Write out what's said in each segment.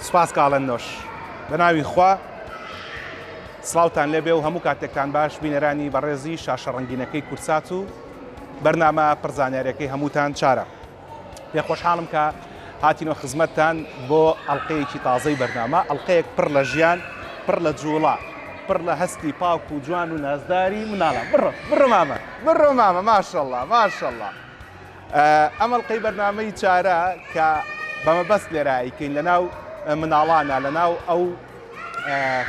سپاس کاڵەنۆش بەناوی خوا سڵاوتان لێبێ و هەموو کاتێکتان باش بینەرانی بەڕێزی شاشە ڕەنگینەکەی کورسات و بەرنامە پرزانیارەکەی هەمووتان چارە. پێخۆشحاڵم کە هاتینۆ خزمەتتان بۆ ئەڵلقەیەکی تازەی بەرنامە، ئەڵلقەیەک پڕ لە ژیان، پڕ لە جوڵا، پڕ لە هەستی پاک و جوان و نازداری مناڵە. بڕۆ مامە ماشەڵڵا ماشەڵڵا. ئەم ئەڵلقەی بەرنامەی چارە کە بەمەبەست لێرایکەین لەناو مناڵانە، لەناو ئەو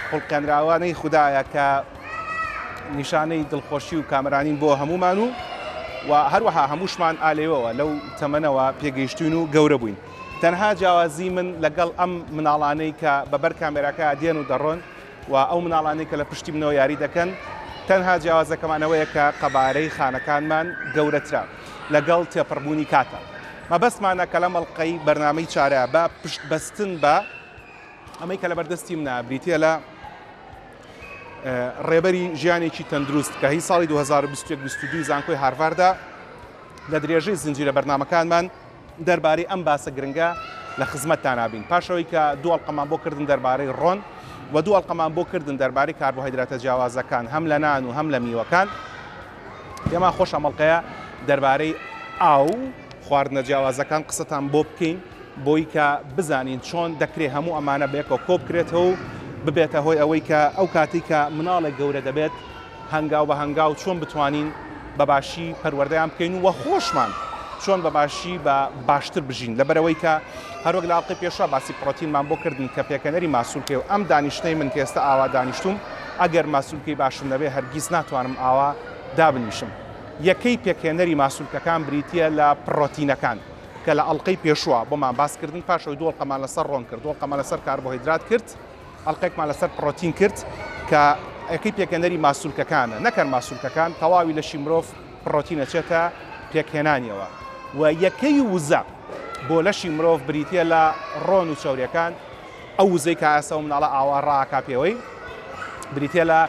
خوڵقێنراوانەی خوددایە کە نیشانەی دڵخۆشی و کامرانین بۆ هەمومان و هەروەها هەمووشمان ئالێوەوە لەو تەمەنەوە پێگەیشتون و گەورە بووین. تەنها جیاوازی من لەگەڵ ئەم مناڵانەی کە بەبەر کامێراکە دێن و دەڕۆن و ئەو مناڵانەی کە لە پشتی منەوە یاری دەکەن، تەنها جیاوازەکەمانەوەیە کە قەبارەی خانەکانمان گەورەترا لەگەڵ تێپەڕبوونی کاتە. مەبەستمانە کە لەم ئەڵلقەی بەرنامەی چارە بە پشت بەستن بە ئەمەی کە لە بەردەستی منە بریتە لە ڕێبەری ژیانێکی تەندروست کە هی ساڵی 2022 زانکۆی هارڤاردا لە درێژەی زنجیرە بەرنامەکانمان دەربارەی ئەم باسە گرنگە لە خزمەتتان نابین. پاشەوەی کە دوو ئەڵلقەمان بۆ کردن دەربارەی ڕۆن و دوو ئەڵلقەمان بۆ کردن دەربارەی کاربۆهایدراتە جیاوازەکان هەم لە نان و هەم لە میوەکان. پێمان خۆش ئەمەڵلقەیە دەربارەی ئاو خواردنە جیاوازەکان قسەتان بۆ بکەین بۆی کە بزانین چۆن دەکرێت هەموو ئەمانە بەیەکەوە کۆ بکرێتەوە و ببێتە هۆی ئەوەی کە ئەو کاتی کە مناڵێک گەورە دەبێت هەنگاو بە هەنگاو چۆن بتوانین بەباشی پەروەردەیان بکەین و خۆشمان چۆن بەباشی بە باشتر بژین. لەبەرەوەی کە هەروەک لە ئەڵلقەی پێشوە باسی پرۆتینمان بۆ کردن کە پێکەنەری ماسوولکێ و ئەم دانیشتەی من کە ئێستا ئاوا دانیشتوم ئەگەر ماسوولکەی باشم نەبێ هەرگیز ناتوانم ئاوا دابنیشم. یەکەی پێکێنەری ماسوولکەکان بریتە لە پرۆتینەکان کە لە ئەڵلقەی پێشوە بۆمان باسکردن، پاشەوەی دوو ئەڵلقەمان لەسەر ڕۆن کرد، دوو ئەڵلقەمان لەسەر کاربۆهایدرات کرد، ئەڵلقەیەکمان لەسەر پرۆتین کرد کە یەکەی پێکەنەری ماسوولکەکانە. نەکەن ماسوولکەکان تەواوی لەشی مرۆڤ پرۆتینە چێتە پێکهێنانیەوە و یەکەی وزە بۆ لەشی مرۆڤ بریتە لە ڕۆن و چاوریەکان. ئەو وزەی کە ئاسە و مناڵە ئاوا ڕاکا پێوەی بریتە لە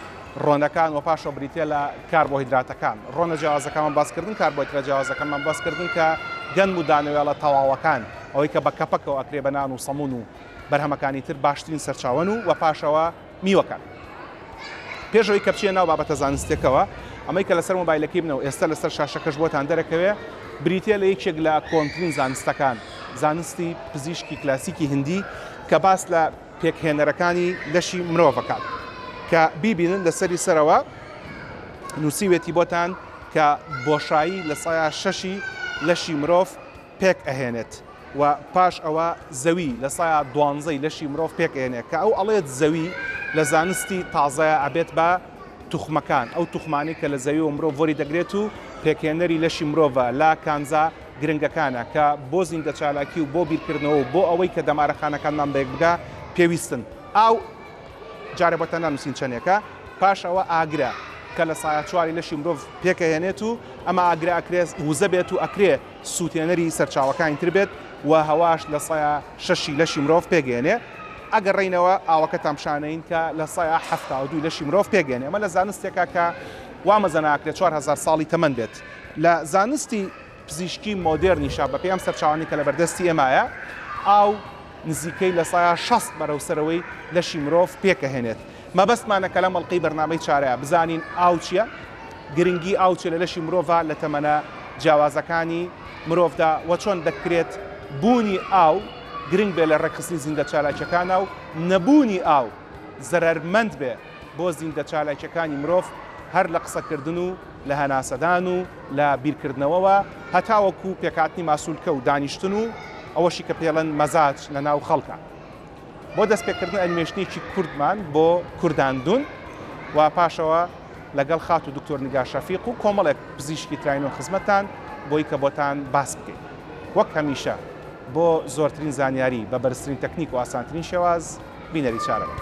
ڕۆنەکان و پاشەوە بریتە لە کاربۆهایدراتەکان. ڕۆنە جیاوازەکانمان باسکردن، کاربۆهایدرات جیاوازەکانمان باسکردن کە گەنم و دانەوێڵە تەواوەکان ئەوەی کە بە کەپەکەوە ئەکرێ بە نان و سەمون و بەرهەمەکانی تر باشترین سەرچاوەن و پاشەوە میوەکان. پێشەوەی کە بچێ ناو بابەتە زانستێکەوە، ئەمەی کە لەسەر مۆبایلەکەی بنەوە ئێستا لەسەر شاشەکەش بۆتان دەرەکەوێ بریتە لە یەکێک لە کۆنترین زانستەکان، زانستی پزیشکی کلاسیکی هندی کە باس لە پێکهێنەرەکانی لەشی مرۆڤەکان کە بیبینن لەسەری سەرەوە نووسیوێتی بۆتان کە بۆشایی لە سایە 6 لەشی مرۆڤ پێک ئەهێنێت و پاش ئەوە زەوی لە سایە 12 لەشی مرۆڤ پێک ئەهێنێت کە ئەو ئەڵێت زەوی لە زانستی تازایە ئەبێت بە توخمەکان، ئەو توخمانی کە لە زەوی و مرۆڤ وەری دەگرێت و پێکهێنەری لەشی مرۆڤە لا کانزا گرنگەکانە کە بۆ زیندە چالاکی و بۆ بیرکردنەوە و بۆ ئەوەی کە دەمارەخانەکانمان بەیەک بگا پێویستن. ئاو جارێ بۆتە نانووسین چەندێکە، پاش ئەوە ئاگرە کە لە سایە 4 لەشی مرۆڤ پێکەهێنێت و ئەمە ئاگرە ئەکرێت وزە بێت و ئەکرێ سووتێنەری سەرچاوەکانی تر بێت و هەواش لە سایە 6 لەشی مرۆڤ پێگەێنێ. ئەگەر ڕێینەوە ئاوەکە تامشانەین کە لە سایە 72 لەشی مرۆڤ پێگەێنێ. ئەمە لە زانستێکە کە وامەزە ناکرێت 4000 ساڵی تەمەن بێت. لە زانستی پزیشکی مۆدێرنیشا بە پێی ئەم سەرچاوانی کە لە بەردەستی ئێمایە ئاو نزیکەی لە سایە 60 بەرەوسەرەوەی لەشی مرۆڤ پێکەهێنێت. مەبەستمانە کە لەم ئەڵلقەی بەرنامەی چارەیە بزانین ئاو چییە، گرنگی ئاو چیە لە لەشی مرۆڤە لە تەمەنە جیاوازەکانی مرۆڤدا و چۆن دەکرێت بوونی ئاو گرنگ بێ لە ڕێکخستنی زیندە چالاکیەکانە و نەبوونی ئاو زەرەرمەند بێ بۆ زیندە چالاکیەکانی مرۆڤ هەر لە قسەکردن و لە هەناسەدان و لە بیرکردنەوەوە هەتاوەکو پێکاتنی ماسوولکە و دانیشتن و ئەوەشی کە پێڵەن مەزاج لە ناو خەڵکە. بۆ دەستپێکردن ئەنیمێشتێکی کوردمان بۆ کورداندون و پاشەوە لەگەڵ خات و دکتۆر نیگا شەفیق و کۆمەڵێک پزیشکی تراینۆ خزمەتان بۆی کە بۆتان باس بکەین. وەک هەمیشە بۆ زۆرترین زانیاری بە بەرزترین تەکنیک و ئاسانترین شێواز بینەری چارەوە.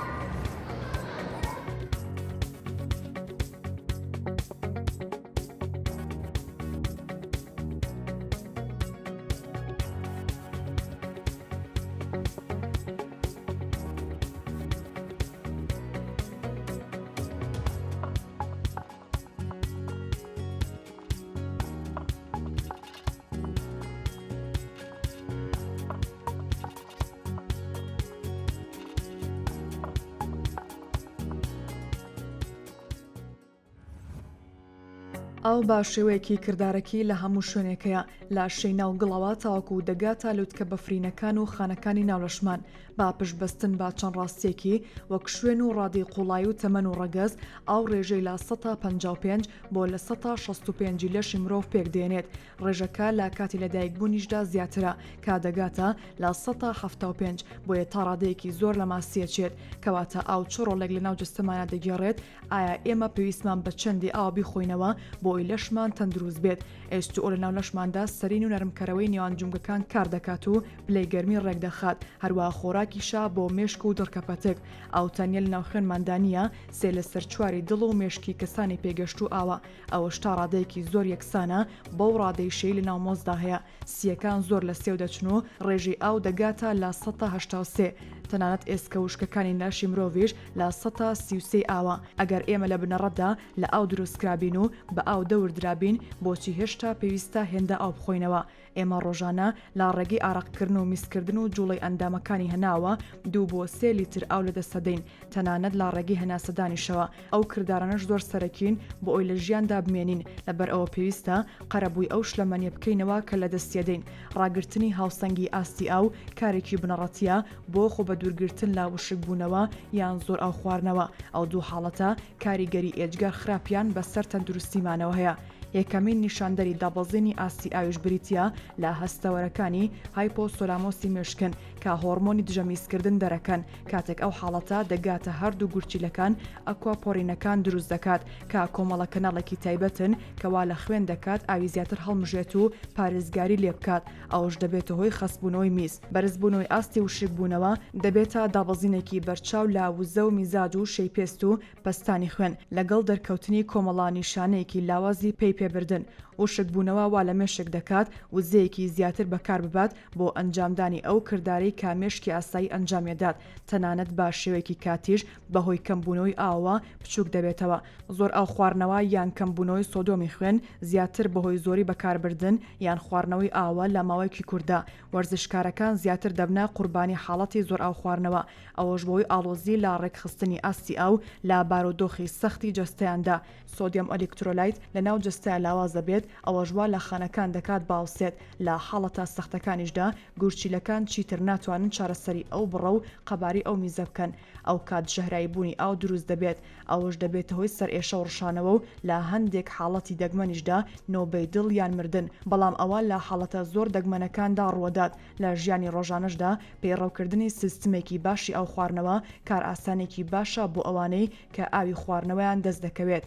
ئەو با شێوەیەکی کردارەکی لە هەموو شوێنێکەیە لە شەینە و گڵەوە تاوەکو دەگاتە لووتکە بەفرینەکان و خانەکانی ناولەشمان با پشتبەستن با چەند ڕاستیەکی وەک شوێن و ڕادی قوڵایی و تەمەن و ڕەگەز ئەو ڕێژەی لە 155 بۆ لە 165 لەشی مرۆڤ پێک دێنێت. ڕێژەکە لە کاتی لەدایکبوونیشدا زیاترە کا دەگاتە لە 175 بۆیە تا ڕادەیەکی زۆر لە ماسیەچێت کەواتە ئاو چڕۆڵێک لە ناو جستەمانە دەگێڕێت. ئایا ئێمە پێویستمان بە چەندی ئاو بیخۆینەوە بۆی لەشمان تەندروست بێت. H2O لە ناو لەشماندا سەرین و نەرمکەرەوەی نێوان جومگەکان کار دەکات و پلەی گەرمی ڕێکدەخات هەروە خۆراکیشا بۆ مێشک و دڕکەپەتێک. ئەو تەنیا لە ناو خوێنماندانیە سێ لە سەر چواری دڵ و مێشکی کەسانی پێگەشت و ئاوە ئەوەش تا ڕادەیەکی زۆر یەکسانە بەو ڕادەی شەی لە ناو مۆزدا هەیە. سیەکان زۆر لە سێو دەچن و ڕێژەی ئاو دەگاتە لە 183 تەنانەت ئێسکە وشکەکانی ناشی مرۆڤیش لە 133 ئاوە. ئەگەر ئێمە لە بنەڕەتدا لە ئاو دروستکرابین و بە ئاو دەوردرابین بۆچی هێشتا پێویستە هێندە ئاو بخۆینەوە. ئێمە ڕۆژانە لا ڕێگەی ئاراقکردن و میسکردن و جوڵی ئەندامەکانی هەناوە 2 بۆ 3 لیتر ئاو لە دەسەدەین تەنانەت لا ڕێگەی هەناسەدانیشەوە. ئەو کردارانەش زۆر سەرەکین بۆ ئەوی لە ژیاندا بمێنین لەبەر ئەوە پێویستە قەرەبووی ئەو شلەمەنیە بکەینەوە کە لە دەستیەدەین. ڕاگررتنی هاوسەنگی ئاستی ئاو کارێکی بنەڕەتیە بۆ خۆ بە دوورگرتن لا وشک بوونەوە یان زۆر ئاو خواردنەوە. ئەو دوو حاڵەتە کاریگەری ئێجگار خراپیان بەسەر تەندروستیمانەوە هەیە. یەکەمین نیشاندەری دابەزینی ئاستی ئاویش بریتە لە هەستەوەرەکانی هایپۆسۆلامۆسی مێشکن کە هۆرمۆنی دژەمیزکردن دەرەکەن کاتێک ئەو حاڵەتە دەگاتە هەردوو گورچیلەکان ئەکواپۆرینەکان دروست دەکات کە کۆمەڵە کەناڵێکی تایبەتن کەوا لە خوێن دەکات ئاوی زیاتر هەڵمژێت و پارێزگاری لێ بکات. ئەوش دەبێتە هۆی خەسبوونەوەی میز. بەرزبوونەوەی ئاستی وشک بوونەوە دەبێتە دابەزینێکی بەرچاو لا وزە و میزاج و شەی پێست و پەستانی خوێن لەگەڵ دەرکەوتنی کۆمەڵە نیشانەیەکی لاوازی پێبردن. وشک بوونەوە وا لە مێشک دەکات وزەیەکی زیاتر بەکار ببات بۆ ئەنجامدانی ئەو کردداری کامێشکی ئاسایی ئەنجامێدات. تەنانەت با شێوەیەکی کاتیش بەهۆی کەمبوونەوەی ئاوە بچووک دەبێتەوە. زۆر ئاو خواردنەوە یان کەمبوونەوەی سۆدۆمی خوێن زیاتر بەهۆی زۆری بەکاربردن یان خواردنەوەی ئاوە لە ماوەیەکی کووردا. وەرزشکارەکان زیاتر دەبنە قوربانی حاڵەتی زۆر ئاو خواردنەوە. ئەوەش بۆی ئاڵۆزی لا ڕێکخستنی ئاستی ئاو لا بارودۆخی سەختی جەستەیاندا. سۆدیەم ئەلکترۆلایت لە ناو جستەیە لاوازە بێت ئەوەژوا لە خانەکان دەکات باوسێت. لە حاڵەتە سەختەکانیشدا گورچیلەکان چیتر ناتوانن چارەسەری ئەو بڕە و قەباری ئەو میزە بکەن. ئەو کات ژەهرایی بوونی ئاو دروست دەبێت. ئەوەش دەبێتە هۆی سەر ئێشە و ڕشانەوە و لە هەندێک حاڵەتی دەگمەنیشدا نۆبەی دڵ یان مردن. بەڵام ئەوە لە حاڵەتە زۆر دەگمەنەکاندا ڕوەدات. لە ژیانی ڕۆژانەشدا پێڕەوکردنی سیستمێکی باشی ئاو خواردنەوە کار ئاسانێکی باشە بۆ ئەوانەی کە ئاوی خواردنەوەیان دەست دەکەوێت.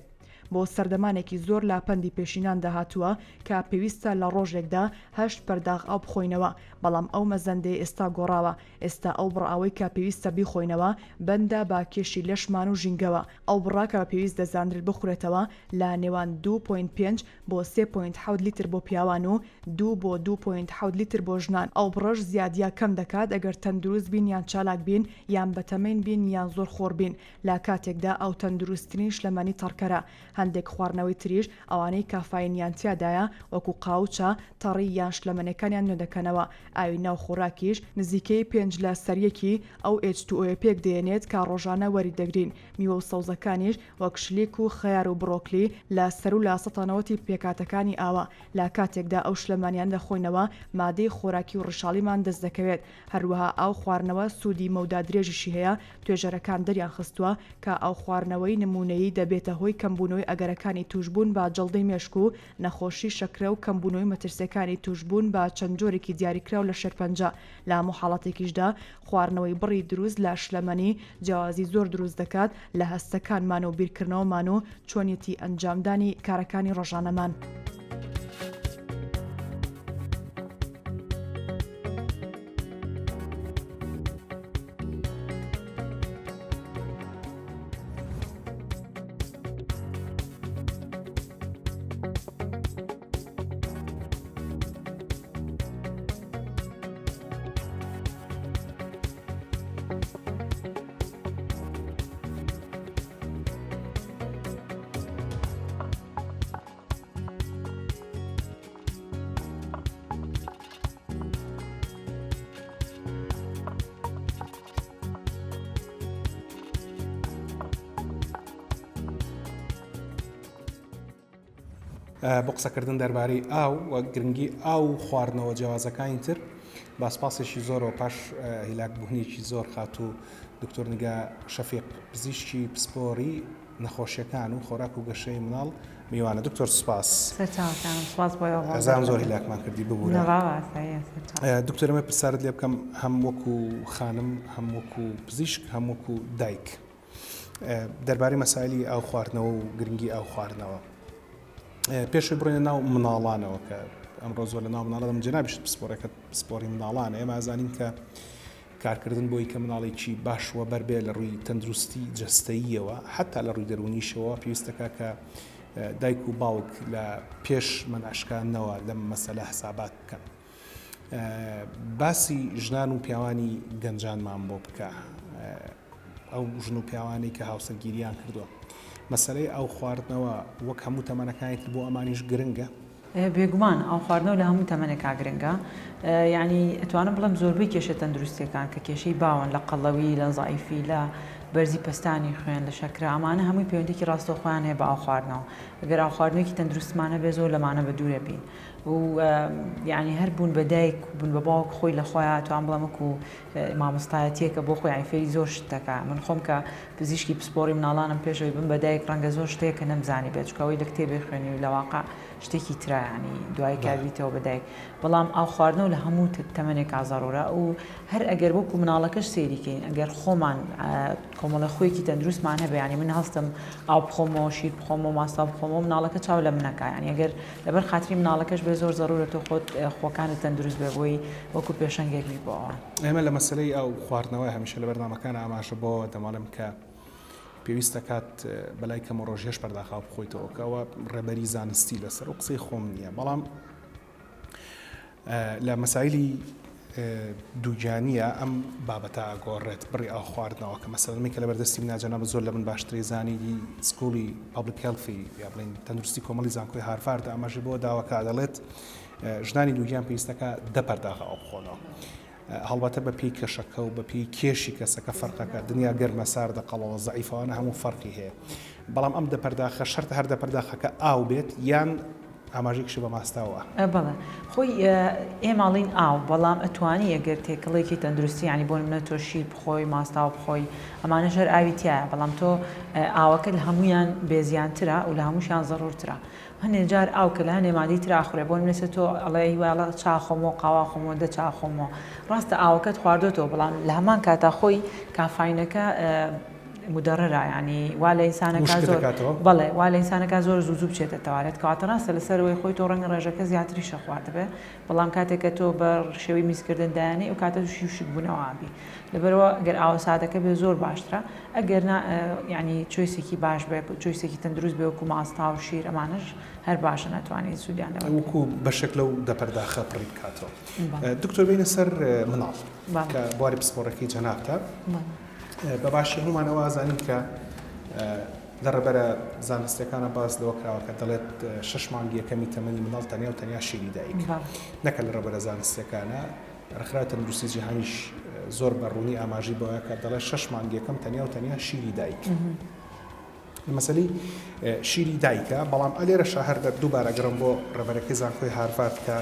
بۆ سەردەمانێکی زۆر لاپەندی پێشینان داهاتووە کە پێویستە لە ڕۆژێکدا 8 پەرداغ ئاو بخۆینەوە. بەڵام ئەو مەزەندەی ئێستا گۆڕاوە. ئێستا ئەو بڕاوی کە پێویستە بیخۆینەوە بەندە با کێشی لەشمان و ژینگەوە. ئەو بڕاکە پێویست دەزانرێت بخورێتەوە لە نێوان 2.5 بۆ 3.7 لیتر بۆ پیاوان و 2 بۆ 2.7 لیتر بۆ ژنان. ئەو بڕەش زیادیا کەم دەکات ئەگەر تەندروست بین یان چالاک بین یان بەتەمەین بین یان زۆر خۆر بین. لە کاتێکدا ئەو تەندروستترین شلەمانی تەڕکەرە. هەندێک خواردنەوەی تریش ئەوانەی کافاینیان تیادایە وەکو قاوچە تەڕی یان شلەمەنەکانیان نودەکەنەوە. ئاوی ناو خۆراکیش نزیکەی 5 لە سەریەکی ئەو H2O پێک دێنێت کە ڕۆژانە وەری دەگرین. میوە و سەوزەکانیش وەک شلیک و خەیار و بڕۆکلی لە سەر و لا سەتانەوەتی پێکاتەکانی ئاوە. لە کاتێکدا ئەو شلەمانیان دەخۆینەوە مادەی خۆراکی و ڕشاڵیمان دەست دەکەوێت. هەروەها ئاو خواردنەوە سوودی مەودا درێژیشی هەیە. توێژەرەکان دەریان خستووە کە ئاو خواردنەوەی نمونەیی دەبێتە هۆی کەمبوونەوەی ئەگەرەکانی توشبوون بە جەڵدەی مێشک و نەخۆشی شەکرە و کەمبوونەوەی مەترسیەکانی توشبوون بە چەند جۆرێکی دیاریکراو لە شێرپەنجە. لە هەموو حاڵەتێکیشدا خواردنەوەی بڕی دروست لە شلەمەنی جیاوازی زۆر دروست دەکات لە هەستەکانمان و بیرکردنەوەمان و چۆنیەتی ئەنجامدانی کارەکانی ڕۆژانەمان. بۆ قسەکردن دەربارەی ئاو و گرنگی ئاو خواردنەوە جیاوازەکانی تر باسپاسێکی زۆرەوە پاش هیلاک بوونێکی زۆر خات و دکتۆر نیگا شەفیق پزیشکی پسپۆری نەخۆشیەکان و خۆراک و گەشەی مناڵ میوانە. دکتۆر سوپاس ئەزانم زۆر هیلاکمان کردی ببوورە. دکتۆرمە پرسیارت لێ بکەم هەم وەکو خانم هەم وەکو پزیشک هەم وەکو دایک دەربارەی مەسایلی ئاو خواردنەوە و گرنگی ئاو خواردنەوە پێشوی بڕێنە ناو مناڵانەوە کە ئەمڕۆ زۆر لە ناو مناڵەدەم جەنابیشت پسپۆرەکە پسپۆری مناڵانە ئێمە ئازانین کە کارکردن بۆی کە مناڵێکی باشوە بەربێ لە ڕووی تەندروستی جەستەییەوە حتا لە ڕووی دەرونیشەوە پێویستەکە کە دایک و باوک لە پێش مناشکانەوە لەم مەسەلە حسابات بکەن. باسی ژنان و پیاوانی گەنجانمان بۆ بکە ئەو ژن و پیاوانی کە هاوسەرگیریان کردووە مەسەلەی ئەو خواردنەوە وەک هەموو تەمەنەکانی تر بۆ ئەمانیش گرنگە. بێگومان ئەو خواردنەوە لە هەموو تەمەنێکا گرنگە یعنی ئەتوانم بڵم زۆربەی کێشە تەندروستیەکان کە کێشەی باوەن لە قەڵەوی لە زایفی لە بەرزی پستانی خوێن لە شەکرا ئەمانە هەمووی پەیوەندێکی ڕاستەوخۆیان هەیە بە ئاو خواردنەوە ئەگەر ئاو خواردنێکی تەندروستمانە بێ زۆر لەمانە بە دوورە بین و یعنی هەر بوون بە دایک بوون بە باوک خۆی لە خۆیان توان بڵەمەک و مامۆستایەتیەکە بۆ خۆی فێری زۆر شتەکە من خۆم کە پزیشکی پسپۆری مناڵانم پێشەوەی بم بە دایک ڕەنگە زۆر شتەیە کە نەمزانی بێت چکەوەی لە کتێبێ خوێنی و لە واقع شتێکی ترایانی دوای کاریتەوە بە دایک بەڵام ئاو خواردنەوە لە هەموو تەمەنێک ئازارۆرە و هەر ئەگەر وەکو مناڵەکەش سێریکەین ئەگەر خۆمان کۆمەڵە خۆیەکی تەندروستمان هەبێ ینی من هەستم ئاو بخۆمەوە شیر بخۆمەوە ماستا بخۆمەوە مناڵەکە چاو لە منەکە ینی ئەگەر لەبەر خاتری مناڵەکەش بێ زۆر زەرورە تۆ خۆت خۆکانت تەندروست بێ بۆی وەکو پێشەنگێک بی بۆەوە. ئێمە لە مەسلەی ئەو خواردنەوەی هەمیشە لە بەرنامەکان ئاماژە بۆ دەمانم کە پێویستە کات بەلای کەمە ڕۆژێش پەرداخا بخۆیتەوە کەەوە ڕێبەری زانستی لەسەر و قسەی خۆم نییە بەڵام لە مەسایلی دووجانیە ئەم بابەتە ئاگۆڕێت بڕی ئاو خواردنەوە کە مەسەلەمی کە لە بەردەستی مناجەنە بە زۆر لە من باشترێ زانیدی سکوڵی پابلیک هێڵفی یا بڵین تەندروستی کۆمەڵی زانکۆی هارڤارد ئاماژە بۆ داواکە دەڵێت ژنانی دووگیان پێویستەکە دەپەرداخا ئەو بخۆنەوە هەڵبەتە بە پێی کەشەکە و بە پێی کێشی کەسەکە فەرقەکە دنیا گەرمە ساردە قەڵەوە زەعیفەوانە هەموو فەرقی هەیە بەڵام ئەم دەپەرداخە شەرتە هەر دەپەرداخەکە ئاو بێت یان ئاماژێکشی بە ماستاوە بەڵێ خۆی ئێماڵین ئاو بەڵام ئەتوانی ئەگەر تێکەڵێکی تەندروستی ینی بۆ منە تۆ شیر بخۆی ماستاو بخۆی ئەمانە ژەر ئاوی تایە بەڵام تۆ ئاوەکە لە هەمویان بێزیانترە و لە هەمووشیان زەڕورترە هەنێ جار ئاو کە لە هەنێ مادەی تراخورێ بۆ منێسە تۆ ئەڵێ هیواڵە چاخۆمەوە قاوا خۆمەوە دە چاخۆمەوە ڕاستە ئاوەکەت خواردۆتەوە بەڵام لە هەمان کاتا خۆی کافاینەکە مدەڕەرە ینی وا لە ئینسانەکە زۆر بەڵێ وا لە ئینسانەکە زۆر زوو بچێتە تەوارێت کەواتە ڕاستە لەسەرەوەی خۆی تۆ ڕەنگە ڕێژەکە زیاتری شەخواردبێ بەڵام کاتێککە تۆ بە شێوەی میزکردن دایانەی و کاتە شیوشک بوونەوە ئابی لەبەرەوە گەر ئاوە سادەکە بێ زۆر باشترە ئەگەر ینی چۆیسێکی باش بێ چۆیسێکی تەندروست بێ وەکو ماستا و شیر ئەمانش هەر باشە ناتوانێت سوودیانەوە وەکو بەشێک لەو دەپەرداخە پڕی بکاتەوە. دکتۆر بینە سەر مناڵ کە بواری پسپۆڕەکەی جەنابتە بە باشی هەمومانەوە ئازانین کە لە ڕێبەرە زانستیەکانە باز لەوە کراوە کە دەڵێت 6 مانگی یەکەمی تەمەنی مناڵ تەنیا و تەنیا شیری دایک نەکە لە ڕێبەرە زانستیەکانە ڕێکخراوە تەندروستی جیهانیش زۆر بەڕوونی ئاماژی بۆیە کە دەڵێت 6 مانگی یەکەم تەنیا و تەنیا شیری دایک مەسەلەی شیری دایکە بەڵام ئەلێرەشە هەر دووبارە گەڕم بۆ ڕێبەرەکەی زانکۆی هارڤارد کە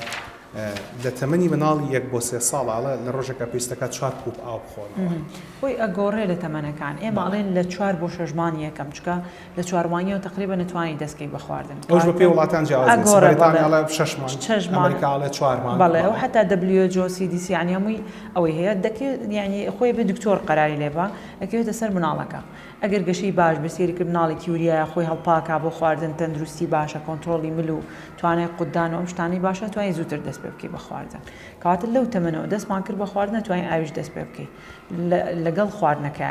لە تەمەنی مناڵی 1 بۆ 3 ساڵە لە ڕۆژێکە پێویستەکە 4 کوب ئاو بخۆنەوە خۆی ئەگۆڕێ لە تەمەنەکان ئێمە ئەڵێن لە 4 بۆ 6 مانگی یەکەم چکە لە 4 مانگیەوە تقریبا نتوانی دەستکەی بە خواردن ئەوش بە پێی وڵاتان جیاوازە بەریتانیا 6 مانگ ئەمریکا 4 مانگ بەڵێ ئەو حتا WHO CDC ینی هەمووی ئەوەی هەیە دەکرێت ینی خۆی بە دکتۆر قەراری لێبە ئەکەوێتە سەر مناڵەکە ئەگەر گەشەی باش بەسێری کرد مناڵی کیوریایە خۆی هەڵپاکا بۆ خواردن تەندروستی باشە کۆنتترۆلی مل و توانای قوددان و ئەم شتانەی باشە توانای زووتر دەست پێ بکەی بە خواردن کەواتە لەو تەمەنەوە دەستمان کرد بە خواردن توانای ئاویش دەست پێ بکەی لەگەڵ خواردنەکە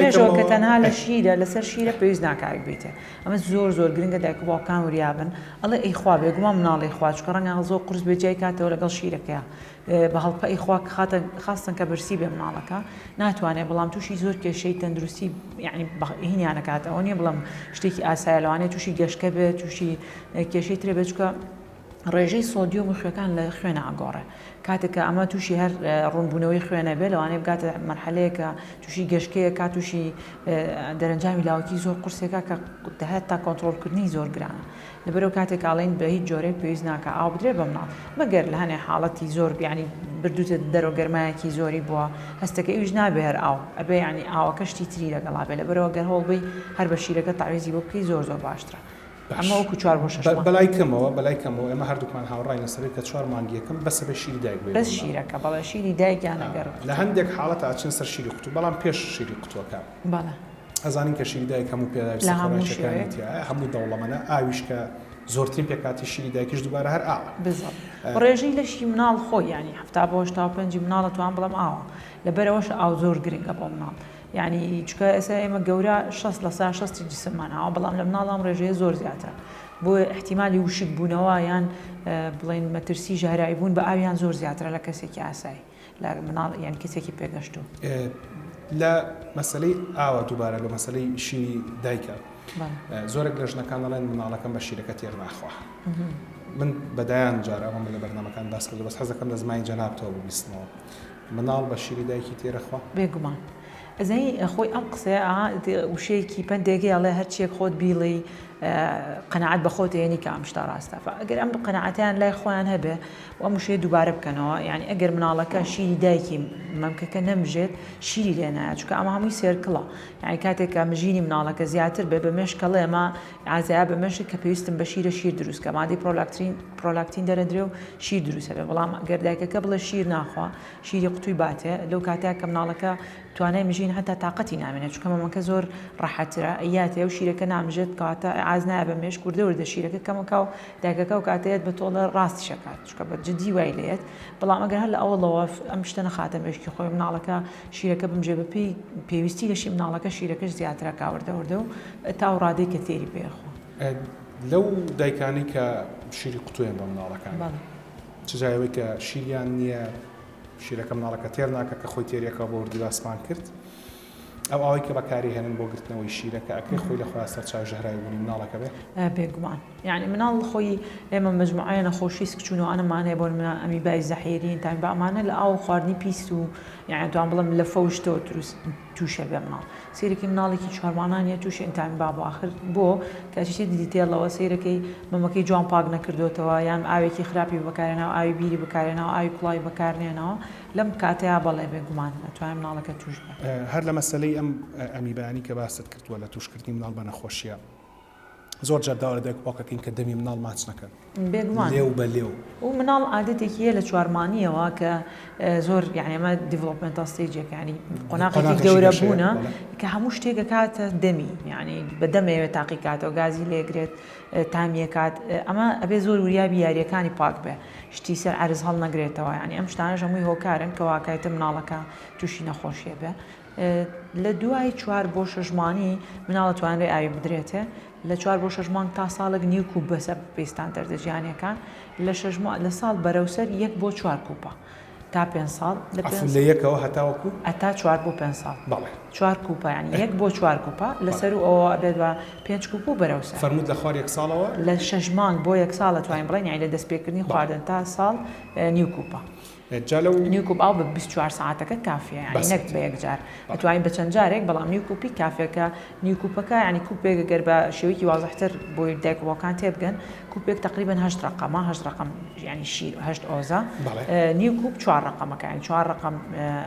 پێشەوە کە تەنها لە شیرە لەسەر شیرە پێویست ناکارێک بێتێ ئەمە زۆر زۆر گرنگە دایک و باوکان وریابن ئەڵێ ئەی خوا بێگومان مناڵی خوا چکە ڕەنگە زۆر قورس بێجای کاتەوە لەگەڵ شیرەکەیە بە هەڵپە ئەی خوا خاستن کە بەرسی بێ مناڵەکە ناتوانێت بەڵام تووشی زۆر کێشەی تەندروستی یعنی هینیانەکاتەوە نییە بڵم شتێکی ئاسایە لەوانێت تووشی گەشتکە بێت تووشی کێشەی ترێ بێت چکە ڕێژەی سۆدیۆم و خوێەکان لە خوێنە ئاگۆڕێ کاتێککە ئەمە تووشی هەر ڕوونبوونەوەی خوێنە بێ لەوانەیە بگاتە مەرحەلەیەکە تووشی گەشتکەیە کا تووشی دەرەنجامی لاوەکی زۆر قورسێکە کە دەهێت تا کۆنتترۆلکردنی زۆر گرانە لەبەرەوە کاتێک ئاڵین بە هیچ جۆرەی پێویست ناکە ئاو بدرێ بە مناڵ مەگەر لە هەنێ حاڵەتی زۆر بیانی بردوتە دەرەوە گەرمایەکی زۆری بووە هەستەکە ئیش نابێ هەر ئاو ئەبێ ینی ئاوەکە شتی تری لەگەڵا بێ لەبەرەوە گەر هەڵبی هەر بە شیرەکە تاویزی بۆ بکەی زۆر باشترە ئەمە وەکو 4 بۆ 6 بەلای کەمەوە ئێمە هەردووکمان هاوڕای لەسەر کە 4 مانگیەکەم بەسە بە شیری دایک بێ بەس شیرەکە بەڵێ شیری دایکیان ئەگەر لە هەندێک حاڵەت ئاچن سەر شیری قوتو بەڵام پێش شیری قوتوەکە بەڵێ ئەزانین کە شیری دایک هەموو پێداوی هەموو دەوڵەمەنە ئاویش کە زۆرترین پێکاتی شیری دایکیش دووبارە هەر ئاوە ڕێژەی لەشی مناڵ خۆی ینی 75 مناڵە توان بڵم ئاوە لەبەرەوەش ئاو زۆر گرنگە بۆ مناڵ یعنی چکە ئێستا ئێمە گەورە 6 لە 60 جسممان ئاوە بەڵام لە مناڵام ڕێژەیە زۆر زیاترە بۆ احتیمالی وشک بوونەوە یان بڵێن مەترسی ژەهرایی بوون بە ئاویان زۆر زیاترە لە کەسێکی ئاسایی لە مناڵ یان کەسێکی پێگەشتووە لە مەسلەی ئاوە دووبارە لە مەسلەی شیری دایکە زۆرێک لە ژنەکان دەڵێن مناڵەکەم بە شیرەکە تێر ناخوا من بەدایان جارەوە من لە بەرنامەکان باس کردو بەس حەزەکەم لە زمانی جەنابتەوە ببیستنەوە مناڵ بە شیری دایکی تێرەخوا بێگومان ئەزای خۆی ئەم قسەیە وشەیەکی پندێکی ئەڵێ هەرچیەک خۆت بیڵی قەنەعەت بە خۆت هێنی کە ئەم شتە ڕاستە ئەگەر ئەم قەنەعەتیان لای خۆیان هەبێ و ئەم وشەیە دووبارە بکەنەوە یعنی ئەگەر مناڵەکە شیری دایکی مەمکەکە نەمژێت شیری لێ نایە چونکە ئەمە هەمووی سێرکڵە یعنی کاتێکە مژینی مناڵەکە زیاتر بێ بە مێشکەڵێ ئەمە ئازایە بە مێشک کە پێویستم بە شیر دروستکە مادەی پرۆلاکتین دەرەدرێ و شیر دروستە بێ بەڵام ئەگەر دایکەکە بڵێ شیر ناخوا شیری قوتووی باتێ لەو کاتێک کە مناڵەکە توانای مژین هەتا تااقەتی نامێنێت چونکە مەمەکە زۆر ڕاحەترە ئەیاتێ و شیرەکە نامژێت کاتە ئاز نایە بە مێش کوردە وردە شیرەکە کەمەکە و دایکەکە و کاتەیەت بە تۆڵە ڕاستی شکات چکە بە جدی وای لێت بەڵام ئەگەر هەر لە ئەوڵەوە ئەم شتە نەخاتە مێشکی خۆی مناڵەکە شیرەکە بمژێ بەپی پێویستی لەشی مناڵەکە شیرەکەش زیاترە کاوردەوردە و تا و ڕادەی کە تێری پێخۆ لەو دایکانی کە شیری قوتوێن بە مناڵەکان چجایەوەی کە شیریان نییە شیرەکە مناڵەکە تێر ناکە کە خۆی تێریەکە بۆ وردی ئاسمان کرد ئەو ئەوەی کە بەکاری هێنن بۆ گرتنەوەی شیرەکە ئەکەی خۆی لە خۆیان سەرچاو ژەهرایی بوونی مناڵەکە بێ بێگومان یعنی مناڵ خۆی ئێمە مجموعەیە نەخۆشی سکچوونەوەانەمانەیە بۆ من ئەمی بای زەحیرین تا بەمانە لە ئاو خواردنی پیست و یعنی توان بڵم لە فەوشتەوە تووشە بێ مناڵ سیرەکەی مناڵێکی چوارمانانیە تووشە ئینتامی با بۆ آخر بۆ کاتیشێ دیتێڵەوە سیرەکەی مەمەکەی جوان پاک نەکردوێتەوە یان ئاوێکی خراپی بەکارێنەوە ئاوی بیری بەکارێنەوە ئاوی کوڵای بەکارنێنەوە لەم کاتەیە بەڵێ بێگومان ناتوانێت مناڵەکە توش بێت هەر لە مەسلەی ئەمی بەیانی کە باست کردووە لە توشکردنی مناڵ بە نەخۆشیە زۆر جارداوە لە دایک باوکەکەین کە دەمی مناڵ ماچ نەکەن بێگومان لێو بە لێو و مناڵ عادەتێکیە لە چوارمانیەوە کە زۆر یعنی ئەمە دیڤلۆپمنتال ستێجێک ینی قۆناغێکی گەورە بوونە کە هەموو شتێکە کاتە دەمی یعنی بە دەمەوێت تاقیکاتەوە گازی لێگرێت تامیەکات ئەمە ئەبێ زۆر وریابی یاریەکانی پاک بێ شتی سەر عرز هەڵ نەگرێتەوە ینی ئەم شتانەش هەمووی هۆکارن کە واکایەتە مناڵەکە تووشی نەخۆشیە بێ لە دوای 4 بۆ 6 مانگی مناڵ توانرێ ئاوی بدرێتێ لە 4 بۆ 6 مانگ تا ساڵێک نیوکوب بەسە پێستان دەردەجیانیەکان لە ساڵ بەرەوسەر 1 بۆ 4 کوپە تا 5 ساڵ لە یەکەوە هەتاوەکو ئەتا 4 بۆ 5 ساڵ 4 کوپە ینی 1 بۆ 4 کوپە لەسەر و ئەوە بێت بە 5 کوپ و بەرەوسەر فەرموود لە خوار 1 ساڵەوە لە 6 مانگ بۆ 1 ساڵ توانین بڵێن یعنی لە دەستپێکردنی خواردن تا ساڵ نیوکوپە نیوکوب ئاو بە 24 ساعتەکە کافیە ینی نەک بە یەکجار ئەتوانین بە چەند جارێک بەڵام نیوکوپی کافێکە نیوکوپەکە ینی کوپێک گەر بە شێوەیەکی وازەحتر بۆی دایکەوەکان تێبگەن کوپێک تقریبا 8 ڕقەمە 8 ڕقم ینی شیر 8 ئۆزە نیوکوب 4 ڕقەمەکە ینی 4 ڕقم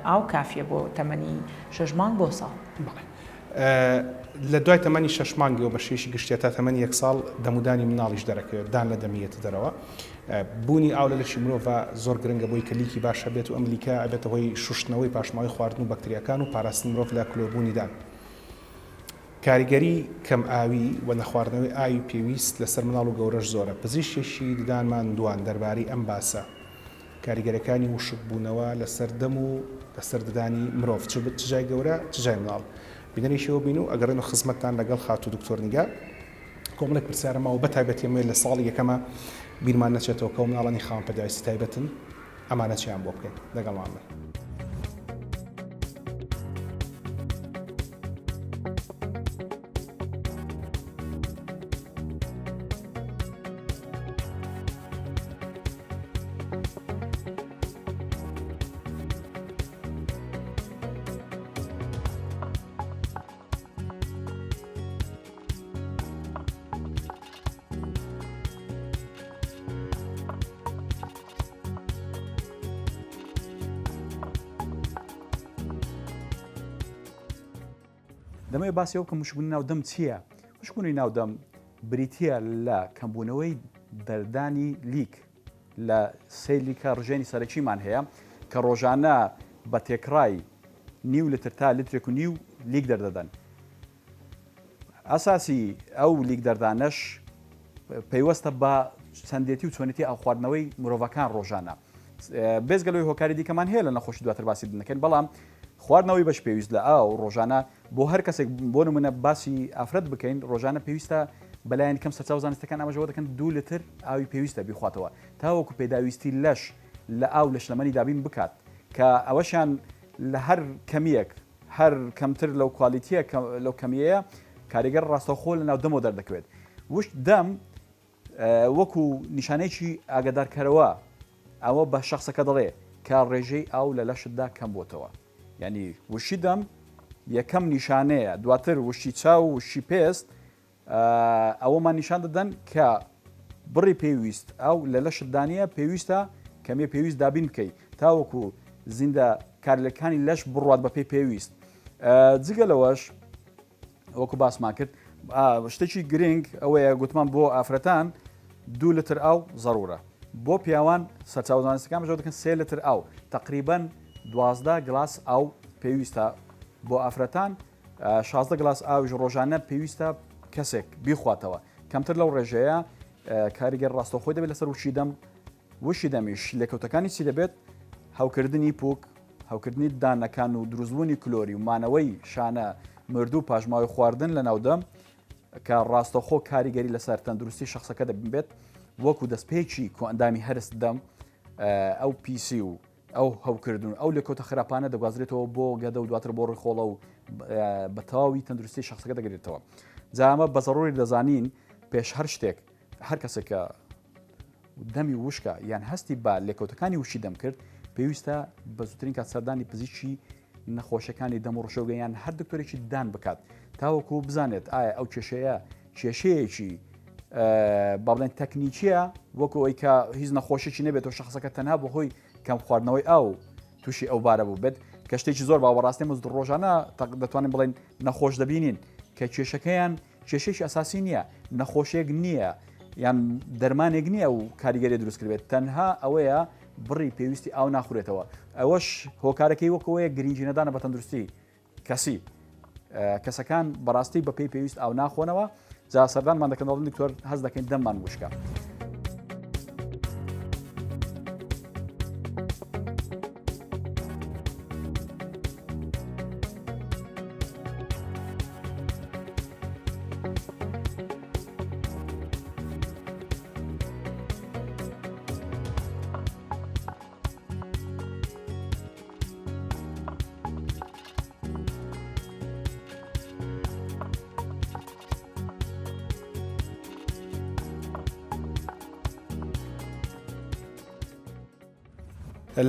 ئاو کافیە بۆ تەمەنی 6 مانگ بۆ ساڵ لە دوای تەمەنی 6 مانگەوە بە شێشی گشتێت تا تەمەنی 1 ساڵ دەمودانی مناڵیش دەرەکەوێت دان لە دەمیێتە دەرەوە بوونی ئاو لە لەشی مرۆڤ زۆر گرنگە بۆی کە لیکی باشە بێت و ئەم لیکە ئەبێتە هۆی شوشتنەوەی پاشماوەی خواردن و بەکتریەکان و پاراستنی مرۆڤ لە کلۆبوونیدان کاریگەری کەم ئاوی و نەخواردنەوەی ئاوی پێویست لەسەر مناڵ و گەورەش زۆرە پزیشکێکی ددانمان دوان دەربارەی ئەم باسە کاریگەرەکانی وشک بوونەوە لەسەر دەم و لەسەر ددانی مرۆڤ چجای گەورە چجای مناڵ بینەریشەوە بین و ئەگەڕێن و خزمەتتان لەگەڵ خاتو دکتۆر نیگا کۆمەڵێک پرسیارەمە و بەتایبەتیمە لە ساڵی یەکەمە بیرمان نەچێتەوە کە مناڵانی خاوەن پەداویستی تایبەتن ئەمانە چیان بۆ بکەین لەگەڵمان بن. دەمەوێت باسی ئەو کە مشکبوونی ناودەم چییە؟ مشکبوونی ناودەم بریتە لە کەمبوونەوەی دەردانی لیک لە سێ لیکە ڕژێنی سەرەکیمان هەیە کە ڕۆژانە بە تێکڕای نیو لتر تا لیترێک و نیو لیک دەردەدەن. ئاساسی ئەو لیک دەردانەش پەیوەستە بە چەندێتی و چۆنێتی ئاو خواردنەوەی مرۆڤەکان ڕۆژانە. بێزگەلەوەی هۆکاری دیکەمان هەیە لە نەخۆشی دواتر باسی دەکەین، بەڵام خواردنەوەی بەش پێویست لە ئاو ڕۆژانە بۆ هەر کەسێک بۆ نمونە باسی ئافرەت بکەین ڕۆژانە پێویستە بەلایەن کەم سەرچاو زانستەکان ئاماژەوە دەکەن 2 لتر ئاوی پێویستە بیخواتەوە تاوەکو پێداویستی لەش لە ئاو لە شلەمەنی دابین بکات کە ئەوەشیان لە هەر کەمیەک هەر کەمتر لەو کوالیتیە لەو کەمیەیە کاریگەر ڕاستەوخۆ لە ناو دەمەوە دەردەکەوێت. وشت دەم وەکو نیشانەیەکی ئاگدارکەرەوە ئەوە بە شخصەکە دەڵێ کە ڕێژەی ئاو لە لەشتدا کەم بۆتەوە. یعنی وشی دەم یەکەم نیشانەیە، دواتر وشی چاو و وشی پێست ئەوەمان نیشان دەدەن کە بڕی پێویست ئەو لە لەشتدانە پێویستە کەمێ پێویست دابین بکەیت تاوەکو زیندە کارلەکانی لەش بڕات بە پێی پێویست. جگەلەوەش وەکو باسمان کرد شتێکی گرنگ ئەوەیە گوتمان بۆ ئافرەتان 2 لتر ئاو ضرورە، بۆ پیاوان سەرچاو زانستەکان بەژەوە دەکەن 3 لتر ئاو، تقریبەن 12 گلاس ئاو پێویستە بۆ ئافرەتان، 16 گلاس ئاویش ڕۆژانە پێویستە کەسێک بیخواتەوە. کەمتر لەو ڕێژەیە کاریگەر ڕاستەوخۆی دەبێت لەسەر وشی دەمیش لێکەوتەکانی چی دەبێت؟ هەوکردنی پووک، هەوکردنی دانەکان و دروستبوونی کلۆری و مانەوەی شانە مردوو پاژماوی خواردن لە ناودەم کە ڕاستەوخۆ کاریگەری لەسەر تەندروستی شخصەکە دەبێت وەکو دەستپێکی کۆئەندامی هەرست دەم ئەو پیسی و ئەو هەوکردن ئەو لێکەوتە خراپانە دەگوازرێتەوە بۆ گەدە و دواتر بۆ ڕێخۆڵە و بە تەواوی تەندروستی شخصەکە دەگرێتەوە. جامە بە زەڕۆری دەزانین پێش هەر شتێک هەر کەسێکە دەمی وشکە یان هەستی با لێکەوتەکانی وشی دەم کرد پێویستە بە زووترین کات سەردانی پزیشکی نەخۆشیەکانی دەم و ڕۆژەوگەیان هەر دکتۆرێکی دان بکات تاوەکو بزانێت ئایا ئەو کێشەیە کێشەیەکی با بڵێن تەکنیکیە وەکو ئەوی کە هیچ نەخۆشیی نەبێت و شخصەکە تەنها بەهۆی کەم خواردنەوەی ئاو تووشی ئەو بارە بوو بێت کە شتێکی زۆر باوەڕاستی مەزد ڕۆژانە دەتوانین بڵێن نەخۆش دەبینین کە کێشەکەیان کێشەیەکی ئاساسی نییە، نەخۆشیێک نییە یان دەرمانێک نییە و کاریگەری دروست کردێت، تەنها ئەوەیە بڕی پێویستی ئاو ناخورێتەوە. ئەوەش هۆکارەکەی وەکەوەیە گرنگی نەدانە بە تەندروستی کەسی کەسەکان بەڕاستی بە پێی پێویست ئاو ناخۆنەوە جا سەردانمان دەکەن دکتۆر هەز دەکەین دەممان وشکە.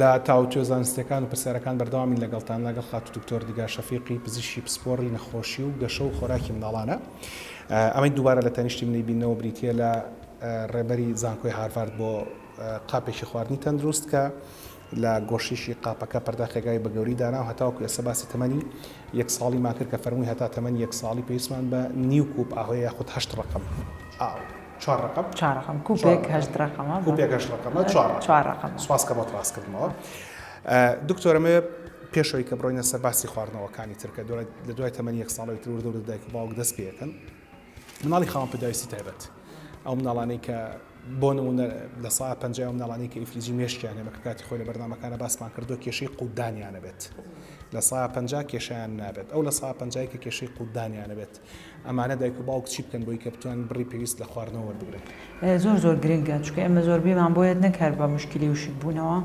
لە تاوتوێ زانستیەکان و پرسیارەکان بەردەوامی لەگەڵتان لەگەڵ خات و دکتۆر دیگار شەفیقی پزیشکی پسپۆڕی نەخۆشی و گەشە و خۆراکی منداڵانە. ئەمەی دووبارە لە تەنیشتی منەی بینەوە بریتە لە ڕێبەری زانکۆی هاروارد بۆ قاپێکی خواردنی تەندروست کە لە گۆشیشی قاپەکە پەرداخێگای بە گەوری دانا و هەتاوەکو ئێستا باسی تەمەنی 1 ساڵی ماکرد کە فەرمووی هەتا تەمەنی 1 ساڵی پێویستمان بە نیو کوب ئاهۆی یاخود 8 ڕقم ئاو 4 ڕقم کوپێک 8 ڕقمە کوپێک 8 ڕقمە 4 ڕقم سوپاس کە بۆ ڕاستکردنەوە. دکتۆرەمە پێشەوەی کە بڕۆینە سەر باسی خواردنەوەکانی ترکە لە دوای تەمەنی 1 ساڵی تر و دەور دایک و باوک دەست پێەکەن مناڵی خاوەن پێداویستی تایبەت ئەو مناڵانەی کە بۆ نمونە لە ساعت 50 ئەو مناڵانەی کە ئیفلیجی مێشکیان هەیە بە کاتی خۆی لە بەرنامەکانە باسمان کردو کێشەی قودانیانە بێت لە ساعت 50 کێشیان نابێت ئەو لە ساعت 50 کە کێشەی قودانیانە بێت ئەمانە دایک و باوک چی بکەن بۆی کە بتوانن بڕی پێویست لە خواردنەوە وەربگرن. زۆر گرنگە چونکە ئێمە زۆربەیمان بۆیەت نەکار بە مشکلی وشک بوونەوە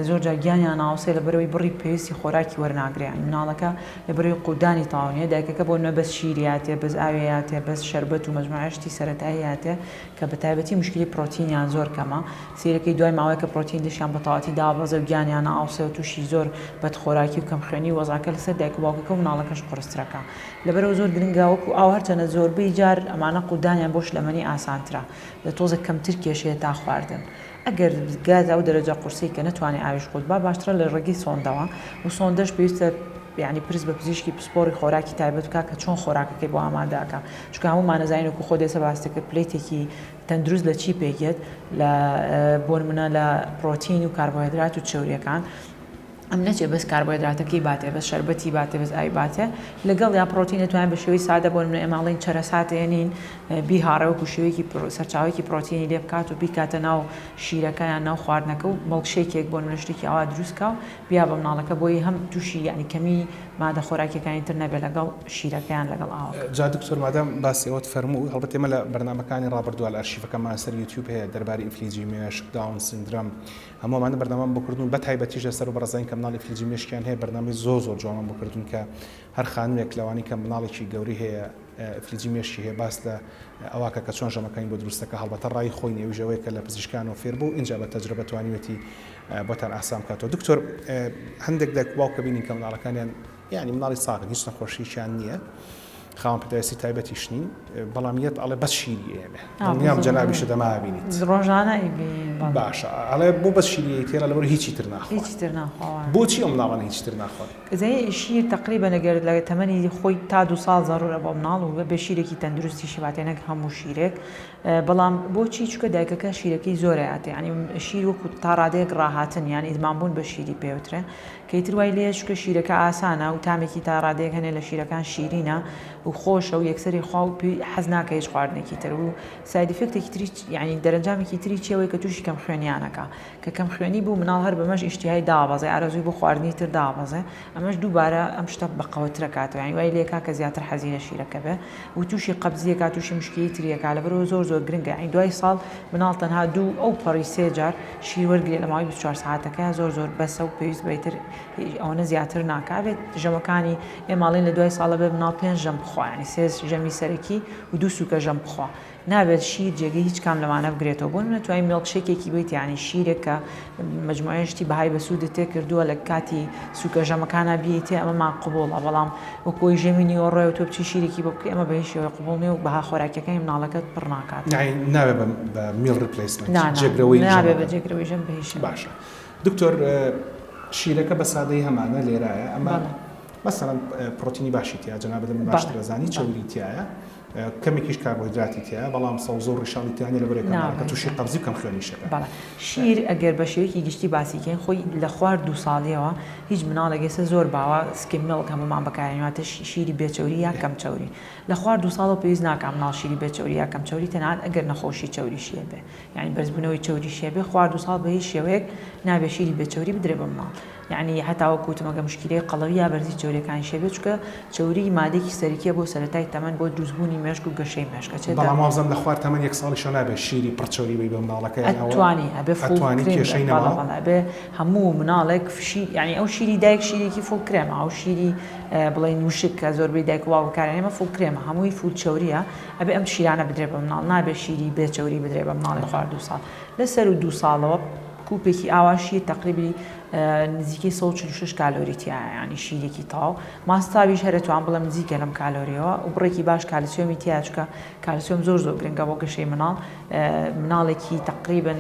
زۆر جار گیانیان ناوسێ لە بەرەوەی بڕی پێویستی خۆراکی وەرناگرێن مناڵەکە لە بەرەوەی قودانی تاوانێ دایکەکە بۆ نە بەس شیریاتێ بەس ئاوێیاتێ بەس شەربەت و مەجموعەشتی سەرەتاییاتێ کە بە تایبەتی مشکلی پرۆتینیان زۆر کەمە سیرەکەی دوای ماوەیە کە پرۆتین دشیان بە تەواوەتی دابەزە و گیانیان ناوسێ و تووشی زۆر بەدخۆراکی و کەم خوێنی وەزاکە لەسەر دایک و باوکەکە و مناڵەکەش قورسترەکە لەبەرەوە زۆر گرنگە وەکو ئاو هەرچەنە زۆربەی جار ئەمانە قودانیان بۆ شلەمەنی ئاسانترە لە تۆزە کەمتر کێشەیە تا خواردن. ئەگەر گاز ئەو دەرەجە قورسی کە نەتوانێت ئاویش خۆت با باشترە لە ڕێگەی سۆندەوە و سۆندەش پێویستە یعنی پرس بە پزیشکی پسپۆری خۆراکی تایبەت بکە کە چۆن خۆراکەکەی بۆ ئامادەکە چونکە هەمومان نەزانین خۆ دێسە باستەکە پلێتێکی تەندروست لە چی پێکێت لە بۆ نمونە لە پرۆتین و کاربۆهیدرات و چێوریەکان ئەم نەچێ بەس کاربۆهیدراتەکەی باتێ بەس شەربەتی باتێ بەس ئای باتێ لەگەڵ یا پرۆتین دەتوانین بە شێوەی سادە بۆ نمونە ئێماڵین چەرەساتێنین بیهارەوەکو شێوەیەکی سەرچاوێکی پرۆتینی لێ بکات و بیکاتە ناو شیرەکە یان ناو خواردنەکە و مڵکشێکێک بۆ نمونە شتێکی ئاوا دروستکە و بیا بە مناڵەکە بۆی هەم تووشی یعنی کەمی مادە خۆراکیەکانی تر نەبێت لەگەڵ شیرەکەیان لەگەڵ ئاوا. جا دکتۆر مادام باسیەوەت فەرموو هەڵبەت ئێمە لە بەرنامەکانی ڕابردووە لە ئەرشیڤەکەمان سەر یوتیوب هەیە دەربارەی ئینفلیزیمێش داون سندرۆم هەموومانە بەردەوام بکردون بە تایبەتیشە سەر و بەڕێزانی کە مناڵی ئینفلیزیمێشکیان هەیە بەرنامەی زۆر جوان بکردون کە هەر خانوویەک لەوانی کە مناڵێکی گەوری هەیە ئینفلیزیمێشی هەیە باس لە ئەواکە کە چۆن ژەمەکانی بۆ دروستەکە هەڵبەتە ڕای خۆی نێویژەوەی کە لە پزیشکانەوە فێر بوو اینجا بە تەجربە توانیوەتی بۆتان ئاسام کاتەوە. دکتۆر هەندێک باوکە بینین کە مناڵەکانیان یعنی مناڵی ساغن هیچ نەخۆشییان نییە خاوەن پێداویستی تایبەتیش نین بەڵامیەت ئەڵێ بەس شیری ئێمە دڵنیام جەنابیشە دەما بینیت ڕۆژانە باشە ئەڵێ بۆ بەس شیری تێرە لەبەر هیچی تر ناخۆ بۆچی ئەم مناڵانە هیچ تر ناخۆن زەی شیر تقریبا نەگەرت لە تەمەنی خۆی تا 2 ساڵ ضرورە بۆ مناڵ و بە شیرێکی تەندروستیشی باتێنەک هەموو شیرێک بەڵام بۆچی چکە دایکەکە شیرەکەی زۆرە ئاتێ ینی شیر وەکو تا ڕادەیەک ڕاهاتن یان ئیدمانبوون بە شیری پێوترێ کەیتر وای لێ چکە شیرەکە ئاسانە و تامێکی تا ڕادەیەک هەنێ لە شیرەکان شیرینە و خۆشە و یەکسەری خوا و حەز ناکە هیچ خواردنێکی تر و سایدفکتێکی تری ینی دەرەنجامێکی تری چێوەی کە تووشی کەم خوێنیانەکە کە کەم خوێنی بوو مناڵ هەر بەمەش ئیشتیهای دابەزێ ئارەزوی بۆ خواردنی تر دابەزێ ئەمەش دووبارە ئەم شتە بەقەوەترە کاتەوە ینی وای لێکا کە زیاتر حەزی لە شیرەکە بێ و تووشی قەبزیەکە تووشی مشکلی تریەکە لەبەرەوە زۆر گرنگە ینی دوای ساڵ مناڵ تەنها 2 ئەو پەڕی 3 جار شیر وەرگێ لە ماوەی 24 ساعتەکە زۆر بەسە و پێویست بەیتر ئەوەنە زیاتر ناکابێت ژەمەکانی ئێماڵین لە دوای ساڵە بێ مناڵ 5 ژەم بخوا ینی 3 ژەمی سەرەکی و 2 سووکە ژەم بخوا نابێت شیر جێگەی هیچ کام لەوانە بگرێتەوە بۆ نەتوانین میڵکشێکێکی بیت ینی شیرێکە مجموعەشتی بەهای بەسوودە تێ کردووە لە کاتی سووکە ژەمەکانە بیتێ ئەمەمان قبوڵە بەڵام وەکۆی ژەمی نیوەڕێ و تۆ بچی شیرێکی بۆ بکە ئەمە بە هیچ شێوەیە قبوڵ نیە و بەها خۆراکیەکەی مناڵەکەت پڕ ناکات نابێت بە میڵ ریپلیسمنت نابێت بە جێگرەوەی ژەم بە هیچ باشە. دکتۆر شیرەکە بە سادەی هەمانە لێرایە ئەمە مەسەڵەن پرۆتینی باشی تیا جەنابەت من باشتر دەزانی چەوری تایە کەمێکیش کاربۆهیدراتی تایە بەڵام زۆر ڕیشاڵی تیانە لەبەرێکە تووشی قەبزی کەم خوێنیشەکە. شیر ئەگەر بە شێوەیەکی گشتی باسیکەین خۆی لە خوارد 2 ساڵیەوە هیچ مناڵێگەسە زۆر باوە سکیم مڵک هەمومان بەکارێنواتە شیری بێچەوری یا کەم چەوری لە خوارد 2 ساڵە پێویست ناکە مناڵ شیری بێچەوری یا کەم چەوری تەنانەت ئەگەر نەخۆشی چەوریشیە بێ یعنی بەرزبوونەوەی چەوریشیە بێ خوارد 2 ساڵ بە هیچ شێوەیەک نابێ شیری بێچەوری بدرێ بە مناڵ یعنی هەتاوە کوتمەگە مشکلەی قەڵەوی یا بەرزی چەوریەکانی شێبێت چکە چەوری مادێکی سەرەکیە بۆ سەرەتای تەمەن بۆ دروستبوونی مێشک و گەشەی مێشکە بەڵام وازم لە خوارد تەمەن 1 ساڵیش نابێت شیری پڕچەوری بی بە مناڵەکە ئەتوانی ئەبێ کێشەی نەما بێ هەموو مناڵێک یعنی ئەو شیری دایک شیرێکی فوڵ کرێمە ئەو شیری بڵین وشک کە زۆربەی دایک وا بەکارێنێمە فوڵ کرێمە هەمووی فول چەوریە ئەبێ ئەم شیرانە بدرێ بە مناڵ نابێت شیری بێچەوری بدرێ بە مناڵی خوارد 2 ساڵ لەسەر و 2 ساڵەوە کوپێکی ئاواشی تقریبی نزیکەی 146 کالۆری تایە ینی شیرێکی تاو ماستاویش هەرێتوان بڵێم نزیکە لەم کالۆریەوە و بڕێکی باش کالسیۆمی تیا چکە کالسیۆم زۆر گرنگە بۆ گەشەی مناڵێکی تقریبا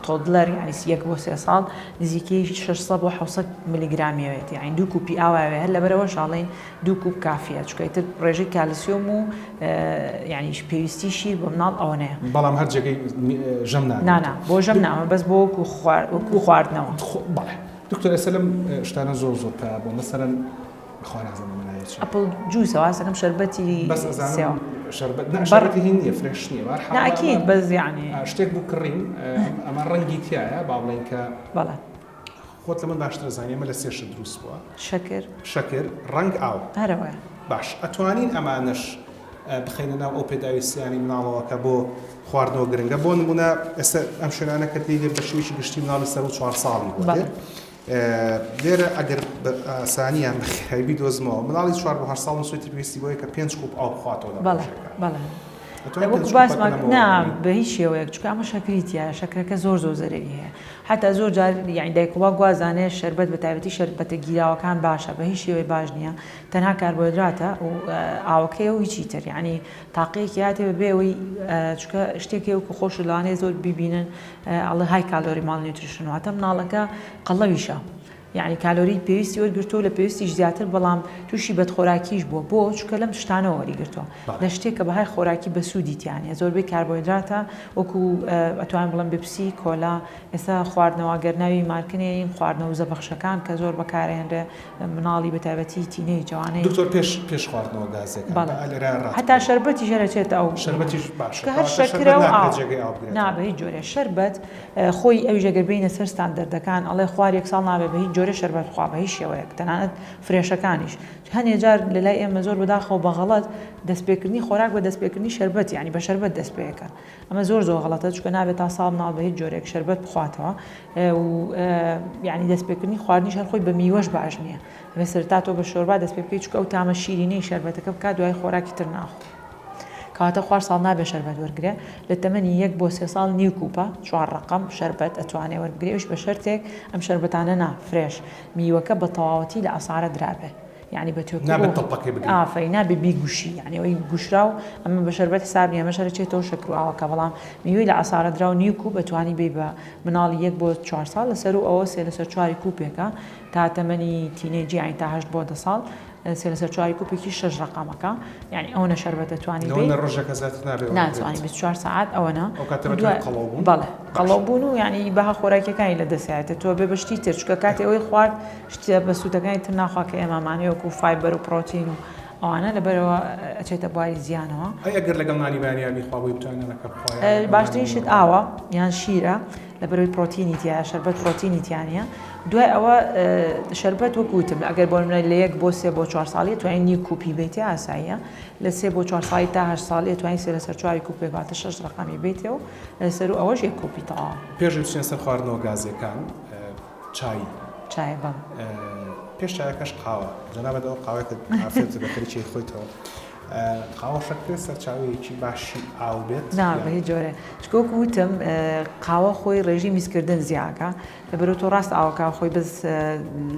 تۆدلەر ینی 1 بۆ 3 ساڵ نزیکەی 600 بۆ 700 میلیگرامیەوێت ینی 2 کوپی ئاوایە هەر لەبەرەوە شاڵین 2 کوپ کافیە چکە ئیتر ڕێژەی کالسیۆم و ینی پێویستی شیر بۆ مناڵ ئەوە نەیە بەڵام هەر جێگەی ژەم نانا بۆ ژەم نامە بەس بۆ وەکو خواردنەوە. دکتۆر ئێستا لەم شتانە زۆر تا بۆ مەسەرەن خوارازم منایەت ئەپڵ جووسەوە ئاسەکەم شەربەتی شەربەتی هین نیە فرێش نییە ناکید بەس یعنی شتێک بوو کڕین ئەمە ڕەنگی تایە با بڵێن کە بەڵێ خۆت لە من باشتر زانانی ئەمە لە سێش دروست بووە شەکر ڕەنگ ئاو هەرەوە باش ئەتوانین ئەمانش بخینە ناو ئەو پێداویستیانی مناڵەوە کە بۆ خواردنەوە گرنگە بۆ نمونە ئێستا ئەم شوێنانە کە لێ بە شێوەیەکی گشتی مناڵی سەر و 4 ساڵی بووە لێرە ئەگەر ئاسانیان بەخێبی دۆزمەوە مناڵی 4 بۆ 8 ساڵ سوێتی پێویستی بۆیە کە 5 کوپ ئاو بخواتەوە نا بە هیچ شێوەیەک چکە ئەمە شەکریتیە شەکرەکە زۆر زەرەری هەیە حتا زۆر جار یعنی دایکڵا گوازانێ شەربەت بە تایبەتی شەربەتە گیراوەکان باشە بە هیچ شێوەی باش نییە تەنها کاربۆهیدراتە و ئاوەکەی و هیچی تر یعنی تاقەیەکی هاتێ بێەوەی چکە شتێکی وەکو خۆش لەوانەیە زۆر ببینن ئەڵێ های کالۆری ماڵ نیوتریشن واتە مناڵەکە قەڵەویشە یعنی کالۆری پێویستی وەرگرتو لە پێویستیش زیاتر بەڵام تووشی بەدخۆراکیش بووە بۆ چکە لەم شتانەوە وەریگرتووە لە شتێک کە بەهای خۆراکی بەسوودیتیانە زۆربەی کاربۆهیدراتە وەکو ئەتوانین بڵم بپسی کۆلا ئێستا خواردنەوە گەرناوی مارکنێن خواردنەوە زەبەخشەکان کە زۆر بەکارهێنرێ مناڵی بەتایبەتی تینەی جوانەی دکتۆر پێش خواردنەوە گازێک هەتا شەربەتی ژەرەچێت ئەو شەربەتیش باش کە هەر شەکرە و نابێ هیچ جۆرە شەربەت خۆی ئەوی ژەگەربینە سەر ستاندەردەکان ئەڵێ خوارێک ساڵ نابێ بە هیچ جۆرە شەربەت خوا بە هیچ شێوەیەک تەنانەت فرێشەکانیش هەنێ جار لە لای ئێمە زۆر بەداخەوە بەغەڵەت دەستپێکردنی خۆراک بە دەستپێکردنی شەربەت یعنی بە شەربەت دەست پێەکەن ئەمە زۆر غەڵەتە چکە نابێت تا ساڵ ناو بە هیچ جۆرێک شەربەت بخواتەوە و یعنی دەستپێکردنی خواردنیش هەر خۆی بە میوەش باش نییە ئەمە سەرتا تۆ بە شۆربا دەست پێ بکەیت چکە ئەو تامە شیرینەی شەربەتەکە بکات دوای خۆراکی تر ناخۆ کەواتە خوار ساڵ نابێ شەربەت وەرگرێ لە تەمەنی 1 بۆ 3 ساڵ نیو کوپە 4 ڕقم شەربەت ئەتوانێ وەرگرێش بە شەرتێک ئەم شەربەتانە نا فرێش میوەکە بە تەواوەتی لە ئاسارە درابێ یعنی بە ئافری نابێ بیگوشی یعنی ئەوی گوشرا و ئەمە بە شەربەت حساب نیە ئەمە شەرەچێتەوە شەکرواوەکە بەڵام میوەی لە ئاسارە درا و نیو کوپ بەتوانی بێ بە مناڵی 1 بۆ 4 ساڵ لەسەر و ئەوە 3 لەسەر 4 کوپێکە تا تەمەنی تینێجی یعنی تا 8 بۆ 10 ساڵ 3 لەسەر 4 کوپێکی 6 ڕقمەکە یعنی ئەوە شەربەت دەتوانی ناتوانانی 24 ساعت ئەوەنە بەڵێ قەڵەوبوون و یعنی بەها خۆراکیەکانی لە دەسایەتە تۆ بێ بەشتی تر چکە کاتێ ئەوەی خوارد شتە بە سوودەکانی تر ناخوا کە ئێمەمانەیە وەکو فایبەر و پرۆتین و ئەوانە لەبەرەوە ئەچێتە بواری زیانەوە ئەگەر لەگەڵ نانیبانیانی خواوی بتوانێت باشترین شت ئاوە یان شیرە لەبەرەوەی پرۆتینی تایە شەربەت پرۆتینی تیانە دوای ئەوە شەربەت وەکوتم ئەگەر بۆ منە لە 1 بۆ 3 بۆ 4 ساڵی توانین نی کوپی بیتێ ئاساییە لە 3 بۆ 4 ساڵی تا 8 ساڵی توانین 3 لەسەر 4 کوپێک واتە 6 ڕقمی بیتەوە لەسەر ئەوەش 1 کوپی تەواو پێش چێن سەر خواردنەوە گازەکان چای بەڵ پێش چایەکەش قاوە جەنابەتەوە قاوەکە ئافرێت بە خەریکی خۆیتەوە قاوە شەکرێت سەرچاوەیەکی باشی ئاو بێت نابێ هیچ جۆرە چکۆک وتم قاوە خۆی ڕێژی میزکردن زیاکە لەبەرەوە تۆ ڕاست ئاوکە خۆی بەس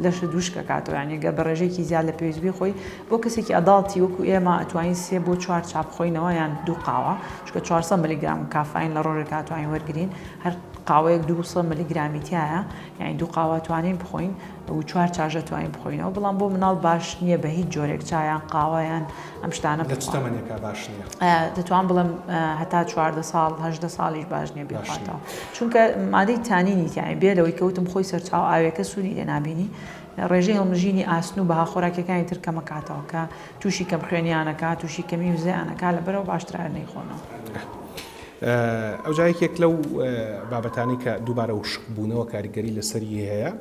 لەش دووشکە کاتەوە یعنی گە بە ڕێژێکی زیاد لە پێویستبی خۆی بۆ کەسێکی ئەداڵتی وەکو ئێمە ئەتوانین 3 بۆ 4 چاپ خۆینەوە یان 2 قاوە چکە 400 میلیگرام کافین لە ڕۆژێک ئەتوانین وەرگرین هەر قاوەیەک 200 میلیگرامی تایە یعنی 2 قاوە توانین بخۆین و 4 چاژە توانین بخۆینەوە بەڵام بۆ مناڵ باش نییە بە هیچ جۆرێک چایان قاوەیان ئەم شتانە باش نییە دەتوان بڵم هەتا 14 ساڵ 18 ساڵیش باش نییە بخاتەوە چونکە مادەی تانینی تیان بێ لەوەی کەوتم خۆی سەرچاو ئاوێکە سوودی لێ نابینی ڕێژەی هەڵمژینی ئاسن و بەها خۆراکەکانی تر کەمەکاتەوە کە تووشی کەم خوێنیانەکە تووشی کەمی وزەیانەکە لەبەرەوە باشترە نەیخۆنەوە ئەو جایەکێک لەو بابەتانی کە دووبارە وشکبوونەوە کاریگەری لەسەری هەیە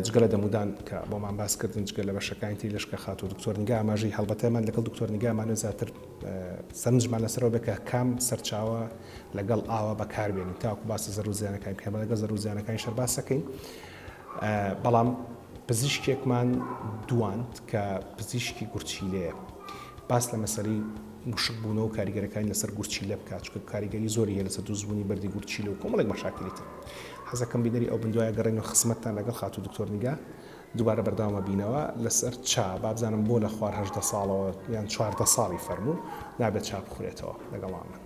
جگەلە دەمودان کە بۆمان باسکردن جگە لە بەشەکانی تری لەشکە خات و دکتۆر نگا ئاماژەی هەڵبەتەمان لەگەڵ دکتۆر نگامانە زیاتر سەرنجمان لەسەرەوە بێ کە کام سەرچاوە لەگەڵ ئاوە بەکاربێنین تاوەکو باسی زەروزیانەکان بکەین لەگەڵ زەروزیانەکانی شەر باسەکەین بەڵام پزیشکێکمان دواند کە پزیشکی گورچیلەیە باس لە مەسەری مشکبوونەوە و کاریگەرەکانی لەسەر گورچیلە بکات چکە کاریگەری زۆری هەیە لەسەر دووزبوونی بەردی گورچیلە و کۆمەڵێک مەشاکلی تر حەزەکەم بینەری ئەو بندوایە گەڕێنەوە خزمەتتان لەگەڵ خات و دکتۆر نیگا دووبارە بەرداوامە بینەوە لەسەر چا بابزانم بۆ لە خوار 18 ساڵەوە یان 14 ساڵی فەرموو نابێت چا بخورێتەوە لەگەڵام من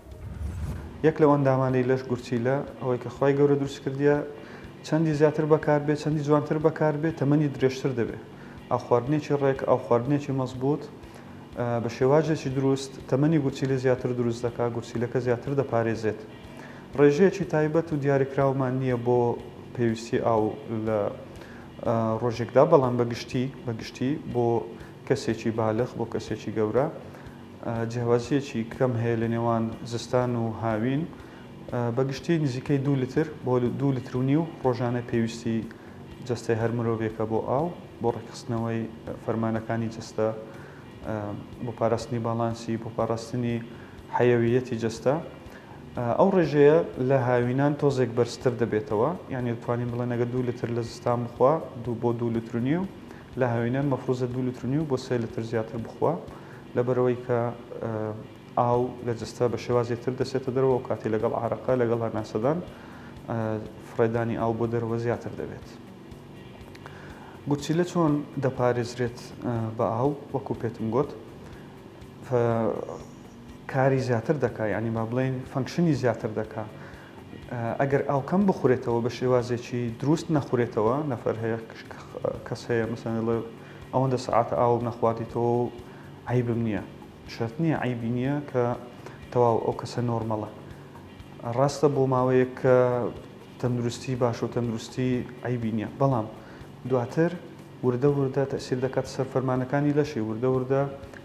یەک لەوە ئەندامانەی لەش گورچیلە ئەوەی کە خی گەورە دروست کردیە چەندی زیاتر بەکار بێت چەندی جوانتر بەکار بێت تەمەنی درێژتر دەبێت ئەو خواردنێکی ڕێک ئەو خواردنێکی مەزبوط بە شێواژێکی دروست تەمەنی گورچیلە زیاتر دروست دەکات گورچیلەکە زیاتر دەپارێزێت ڕێژەیەکی تایبەت و دیاریکراومان نییە بۆ پێویستی ئاو لە ڕۆژێکدا بەڵام بەگشتی بۆ کەسێکی بالغ بۆ کەسێکی گەورە جیاوازیەکی کەم هەیە لە نێوان زستان و هاوین بەگشتی نزیکەی 2 لیتر بۆ 2 لیتر و نیو ڕۆژانە پێویستی جەستەی هەر مرۆڤێکە بۆ ئاو بۆ ڕێکخستنەوەی فەرمانەکانی جەستە بۆ پاراستنی باڵانسی بۆ پاراستنی حەیەویەتی جەستە ئەو ڕێژەیە لە هاوینان تۆزێک بەرزتر دەبێتەوە یعنی دەتوانین بڵێن ئەگەر 2 لیتر لە زستان بخوا بۆ 2 لیتر و نیو لە هاوینان مەفروزە 2 لیتر و نیو بۆ 3 لیتر زیاتر بخوا لەبەرەوەی کە ئاو لە جستە بە شێوازێتر دەسێتە دەرەوە و کاتی لەگەڵ عرەقە لەگەڵ هەرناسەدان فڕێدانی ئاو بۆ دەرەوە زیاتر دەبێت. گورچیلە چۆن دەپارێزرێت بە ئاو وەکو پێتم گوت کاری زیاتر دەکات یعنی با بڵێن فەنکشنی زیاتر دەکات ئەگەر ئاو کەم بخورێتەوە بە شێوازێکی دروست نەخورێتەوە نەفەر هەیە کەس هەیە مەسەن ئەوەندە سەعاتە ئاو نەخواتیتەوە عیبم نییە شەرت نییە عیبی نییە کە تەواو ئەو کەسە نۆرمەڵە ڕاستە بۆ ماوەیەک کە تەندروستی باش و تەندروستی عیبی نییە بەڵام دواتر وردە تەسیر دەکات سەر فەرمانەکانی لەشی وردە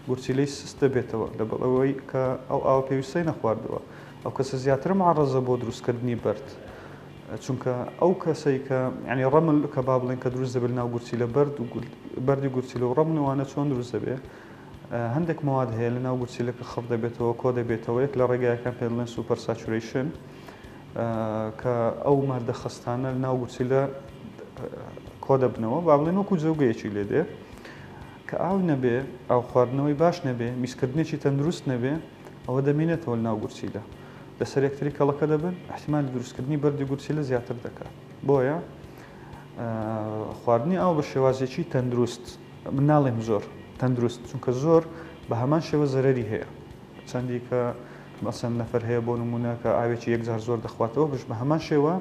گورچیلەی سست دەبێتەوە لەبەڵەوەی کە ئەو ئاو پێویستەی نەخواردەوە ئەو کەسە زیاتر معڕەزە بۆ دروستکردنی بەرد چونکە ئەو کەسەی کە ینی ڕەمل کە با بڵێن کە دروست دەبێت ناو گورچیلە بەردی گورچیلە و ڕەملوانە چۆن دروست دەبێت هەندێک مواد هەیە لە ناو گورچیلەکە خڕ دەبێتەوە کۆ دەبێتەوە یەک لە ڕێگایەکان پێ دەڵێن سوپەر ساتوریشن کە ئەو مادە خەستانە لە ناو گورچیلە کۆ دەبنەوە با بڵێن وەکو جەوگەیەکی لێ دێ کە ئاو نەبێ ئاو خواردنەوەی باش نەبێ میسکردنێکی تەندروست نەبێ ئەوە دەمێنێتەوە لە ناو گورچیلە لەسەر یەکتری کەڵەکە دەبن احتیمالی دروستکردنی بەردی گورچیلە زیاتر دەکات بۆیە خواردنی ئاو بە شێوازێکی تەندروست من ناڵێم زۆر تەندروست چونکە زۆر بە هەمان شێوە زەرەری هەیە چەندی کە مەسەن نەفەر هەیە بۆ نمونە کە ئاوێکی یەکجار زۆر دەخواتەوە بش بە هەمان شێوە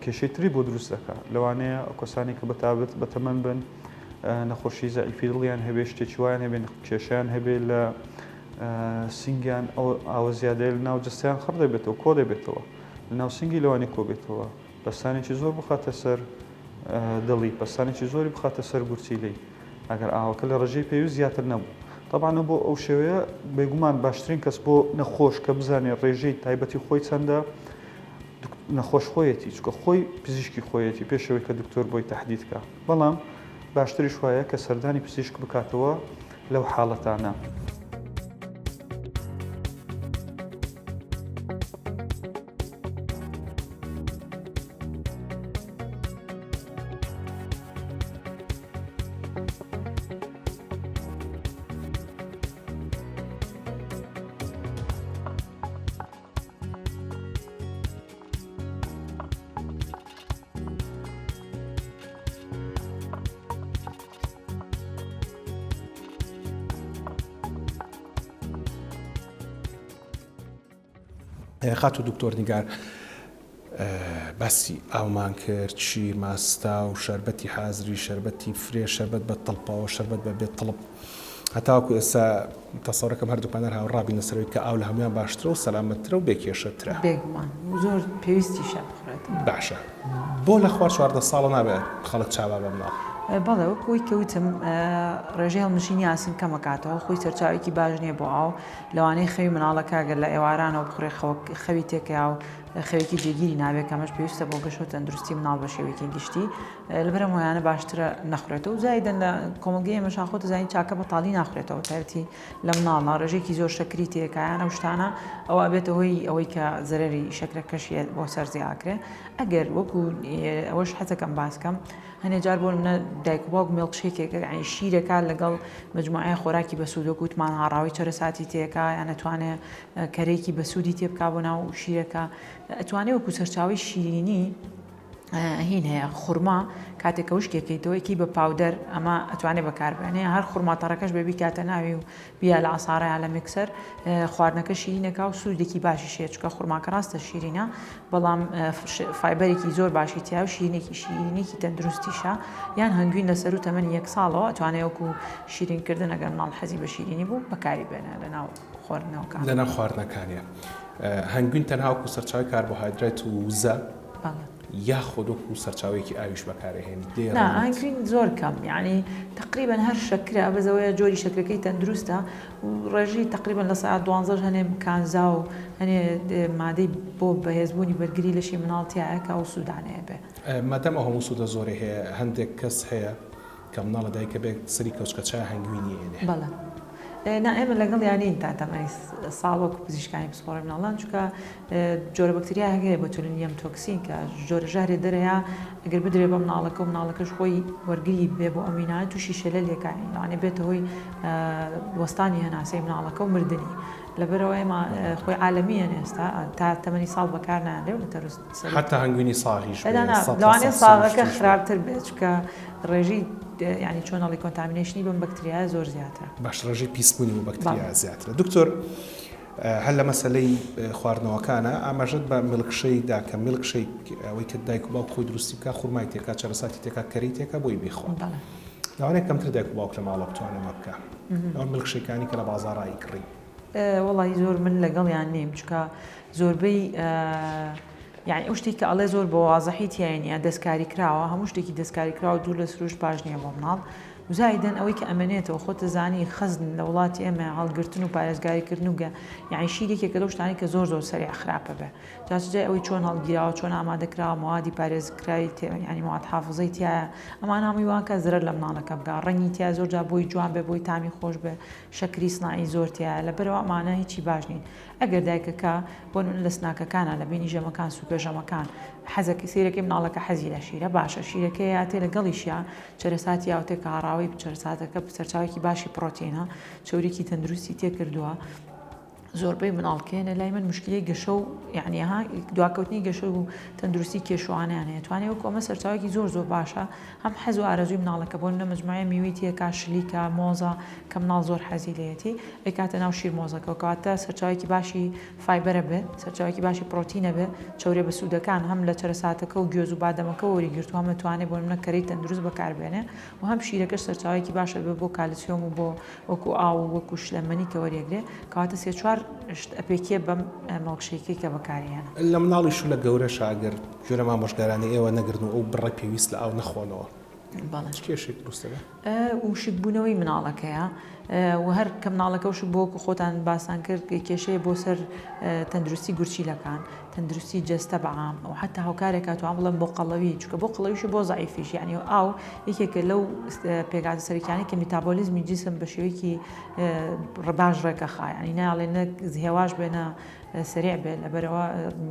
کێشەی تری بۆ دروست دەکات لەوانەیە کۆسانی کە بەتابەت بەتەمەن بن نەخۆشی زەعیفی دڵیان هەبێ شتێکی وایان هەبێ کێشیان هەبێ لە سینگیان ئەو ئاوە زیادەیە لە ناو جستیان خڕ دەبێتەوە کۆ دەبێتەوە لە ناو سینگی لەوانی کۆ بێتەوە پەستانێکی زۆر بخاتە سەر دڵی پەستانێکی زۆری بخاتە سەر گورچیلەی ئەگەر ئاوەکە لە ڕێژەی پێویست زیاتر نەبوو طبعاً بۆ ئەو شێوەیە بێگومان باشترین کەس بۆ نەخۆش کە بزانێت ڕێژەی تایبەتی خۆی چەندە نەخۆش خۆیەتی چکە خۆی پزیشکی خۆیەتی پێشەوەی کە دکتۆر بۆی تهدیدکە بەڵام باشتریش وایە کە سەردانی پزیشک بکاتەوە لەو حاڵەتانە. خاتو دکتۆر نیگار باسی ئاومان کرد چی ماستا و شەربەتی حازری شەربەتی فرێ شەربەت بە تڵپەوە شەربەت بە بێت تڵب هەتاوەکو ئێستا تەسەوڕەکەم هەردووکانە هاوڕابی نەسەرەوەی کە ئاو لە هەمویان باشترە و سەلامەتترە و بێکێشەترە بێگومان زۆر پێویستیشە بخورێت باشە بۆ لە خوار 14 ساڵە نابێت خەڵک چاوا بە مناڵ بەڵێ وەکوی کەوتم ڕێژەی هەڵمشینی یاسین کەمەکاتەوە خۆی سەرچاوێکی باش نییە بۆ ئاو لەوانەیە خەوی مناڵەکە گەر لە ئێوارانەوە بخورێ خەوی تێکیا و خەوێکی جێگیری نابێت کەمەش پێویستە بۆ گەشت و تەندروستی مناڵ بە شێوەیەکی گشتی لەبەرم ویانە باشترە نەخورێتەوە و زایدەن لە کۆمەلگەی ئێمەشا خۆت زانی چاکە بەتاڵی ناخورێتەوە تایبەتی لە مناڵە ڕێژێکی زۆر شەکری تێکایان ئەو شتانە ئەوە بێتە هۆی ئەوەی کە زەرەری شەکرەکەشیە بۆ سەرزیاکرێ ئەگەر وەکو ئەوەش حەزەکەم باسکەم هەنێ جار بۆ منە دایک و باوک مێڵکشێکێکە یعنی شیرەکە لەگەڵ مجموعەیە خۆراکی بەسوود وەکو وتمان هاڕاوی چەرەساتی تێکا یان ئەتوانێت کەرێکی بەسوودی تێ بکا بۆ ناو شیرەکە ئەتوانێت وەکو سەرچاوی شیرینی هین هەیە خورما کاتێکە وشکێکیتەوەیکی بە پاودەر ئەمە ئەتوانێت بەکاربێنێ هەر خورماتەڕەکەش بێبی کاتە ناوی و بیا لە ئاسارەیە لە میکسەر خواردنەکە شیرینەکە و سوودێکی باشی شێ چکە خورماکە ڕاستە شیرینە بەڵام فایبەرێکی زۆر باشی تیا و شیرینێکی تەندروستیشە یان هەنگوین لەسەر و تەمەنی 1 ساڵەوە ئەتوانێت وەکو شیرینکردن ئەگەر مناڵ حەزی بە شیرینی بوو بەکاری بێنە لەناو خواردنەوەکان لەناو خواردنەکانیە هەنگوین تەنها وەکو سەرچاوی کاربۆهایدرێت و وزە یاخۆ و سەرچاوێکی ئاویش بەکارهێن ئاگرین زۆر کەم یعنی تقریبا هەر شەکرە بەزەوەیە جۆری شەکرەکەی تەندروستە و ڕێژی تقریبا لە ساعت 12 هەنێ کانزا و هەنێ مادەی بۆ بەهێزبوونی بەرگری لەشی مناڵتیایەکە و سوودانەیە بێ مادەم ئەو هەموو سوودە زۆری هەیە هەندێک کەس هەیە کە مناڵە دایکە بێت سەری کەوچکە چای هەنگوینی هێنێ بەڵێ ئێمە لەگەڵ یانین تا تەمەنی ساڵۆک پزیشکانی پسپۆڕی مناڵان چکە جۆرە بەکتریا هەیە بۆتولینیەم تۆکسین کە جۆرە ژارێ دەرەیە ئەگەر بدرێ بە مناڵەکە و مناڵەکەش خۆی وەرگری بێ بۆ ئەمینات تووشی شەلە لێکانی لەوانێ بێتە هۆی وەستانی هەناسەی مناڵەکە و مردنی لەبەرەوە ئێمە خۆی عالەمیە ئێستا تا تەمەنی ساڵ بەکار نادێ و تەروست حتا هەنگوینی ساغیش لەوانێ ساڵەکە خراپتر بێت چکە ڕێژی ینی چۆنەڵی کۆنتامینێشنی بم بەکتریا زۆر زیاترە باش ڕێژەی پیسبوونی و بەکتریا زیاترە دکتۆر هەر لە مەسلەی خواردنەوەکانە ئاماژەت بە ملکشەیدا کە ملکشەی ئەوەی کە دایک و باوک خۆی دروستی بکە خورمای تێکا چەرەساتی تێکا کەری تێکە بۆی بیخۆ لەوانەیە کەمتر دایک و باوک لە ماڵە بتوانێت مە بکە ئەو ملکشەکانی کە لە بازاڕایی کڕی وڵی زۆر من لەگەڵیان نیم چکە زۆربەی یعنی ئەو شتێک کە ئەڵێ زۆر بە وازەحی تیایە دەستکاری کراوە هەموو شتێکی دەستکاری کراوە دوور لە سروش باش نییە بۆ مناڵ وزایدن ئەوەی کە ئەمەنێتەوە خۆتە زانی خەزن لە وڵاتی ئێمە هەڵگرتن و پارێزگاریکردن و یعنی شیرێکێکە لەو شتانی کە زۆر سەریع خراپە بێ جاجای ئەوەی چۆن هەڵگیراوە چۆن ئامادەکراوە موادی پارێزکراوی ینی مواد حافظەی تایە ئەمان هەمووی وان کە زرە لە مناڵەکە بگا ڕەنگی تیا زۆر جا بۆی جوان بێ بۆی تامی خۆش بێ شەکری سناعی زۆر تایە لەبەرەوە ئەمانە هیچی باش نین ئەگەر دایکەکە بۆ لە سناکەکانە لە بینی ژەمەکان سوپێ ژەمەکان حەزەکە سیرەکەی مناڵەکە حەزی لە شیرە باشە شیرەکە یاتێ لەگەڵیشیە چەرەساتی یاوتێک هاڕاوی چەرەساتەکە سەرچاوێکی باشی پرۆتینە چۆرێکی تەندروستی تێ کردووە زۆربەی مناڵکێنە لای من مشکلی گەشە و یعنیها دواکەوتنی گەشە و تەندروستی کێشوانیان هەیە توانێت وەکو ئەمە سەرچاوێکی زۆر باشە هەم حەز و ئارەزوی مناڵەکە بۆ لە مجموعە میوەی تێکا شلیکە مۆزە کە مناڵ زۆر حەزی لێتی ئەکاتە ناو شیر مۆزەکە و کاتە سەرچاوێکی باشی فایبەرە بێ سەرچاوێکی باشی پرۆتینە بێ چەورێ بە سوودەکان هەم لە چەرەساتەکە و گوێز و بادەمەکە وەریگرتو هەم دەتوانێت بۆ منە کەرەی تەندروست بەکاربێنێ و هەم شیرەکەش سەرچاوێکی باشە بێ بۆ کالسیۆم و بۆ وەکو ئاو وەکو شلەمەنی کە وەریەگرێ کاتە سێ چوار ئەپێکێ بەم مەڵکشەیەکی کە بەکارێنە لە مناڵیش لە گەورە شاگەر ژێرە مامۆژگارانی ئێوە نەگرن و ئەو بڕێ پێویست لە ئاو نەخۆنەوە کێشێک دروستەبێ وشکبوونەوەی مناڵەکەیە و هەر کە مناڵەکە وشک بۆکو خۆتان باسان کرد کێشەیە بۆ سەر تەندروستی گورچیلەکان تەندروستی جەستە بەعام و حتا هاوکارێکە توان بڵێن بۆ قەڵەوی چکە بۆ قەڵەویش بۆ زعیفیش یعنی ئاو یەکێکە لەو پێکاتە سەرەکیانی کە میتابۆلیزمی جسم بە شێوەیەکی ڕباش ڕێکە خایانی ناڵێ نە هێواش بێنە سریع بێت لەبەرەوە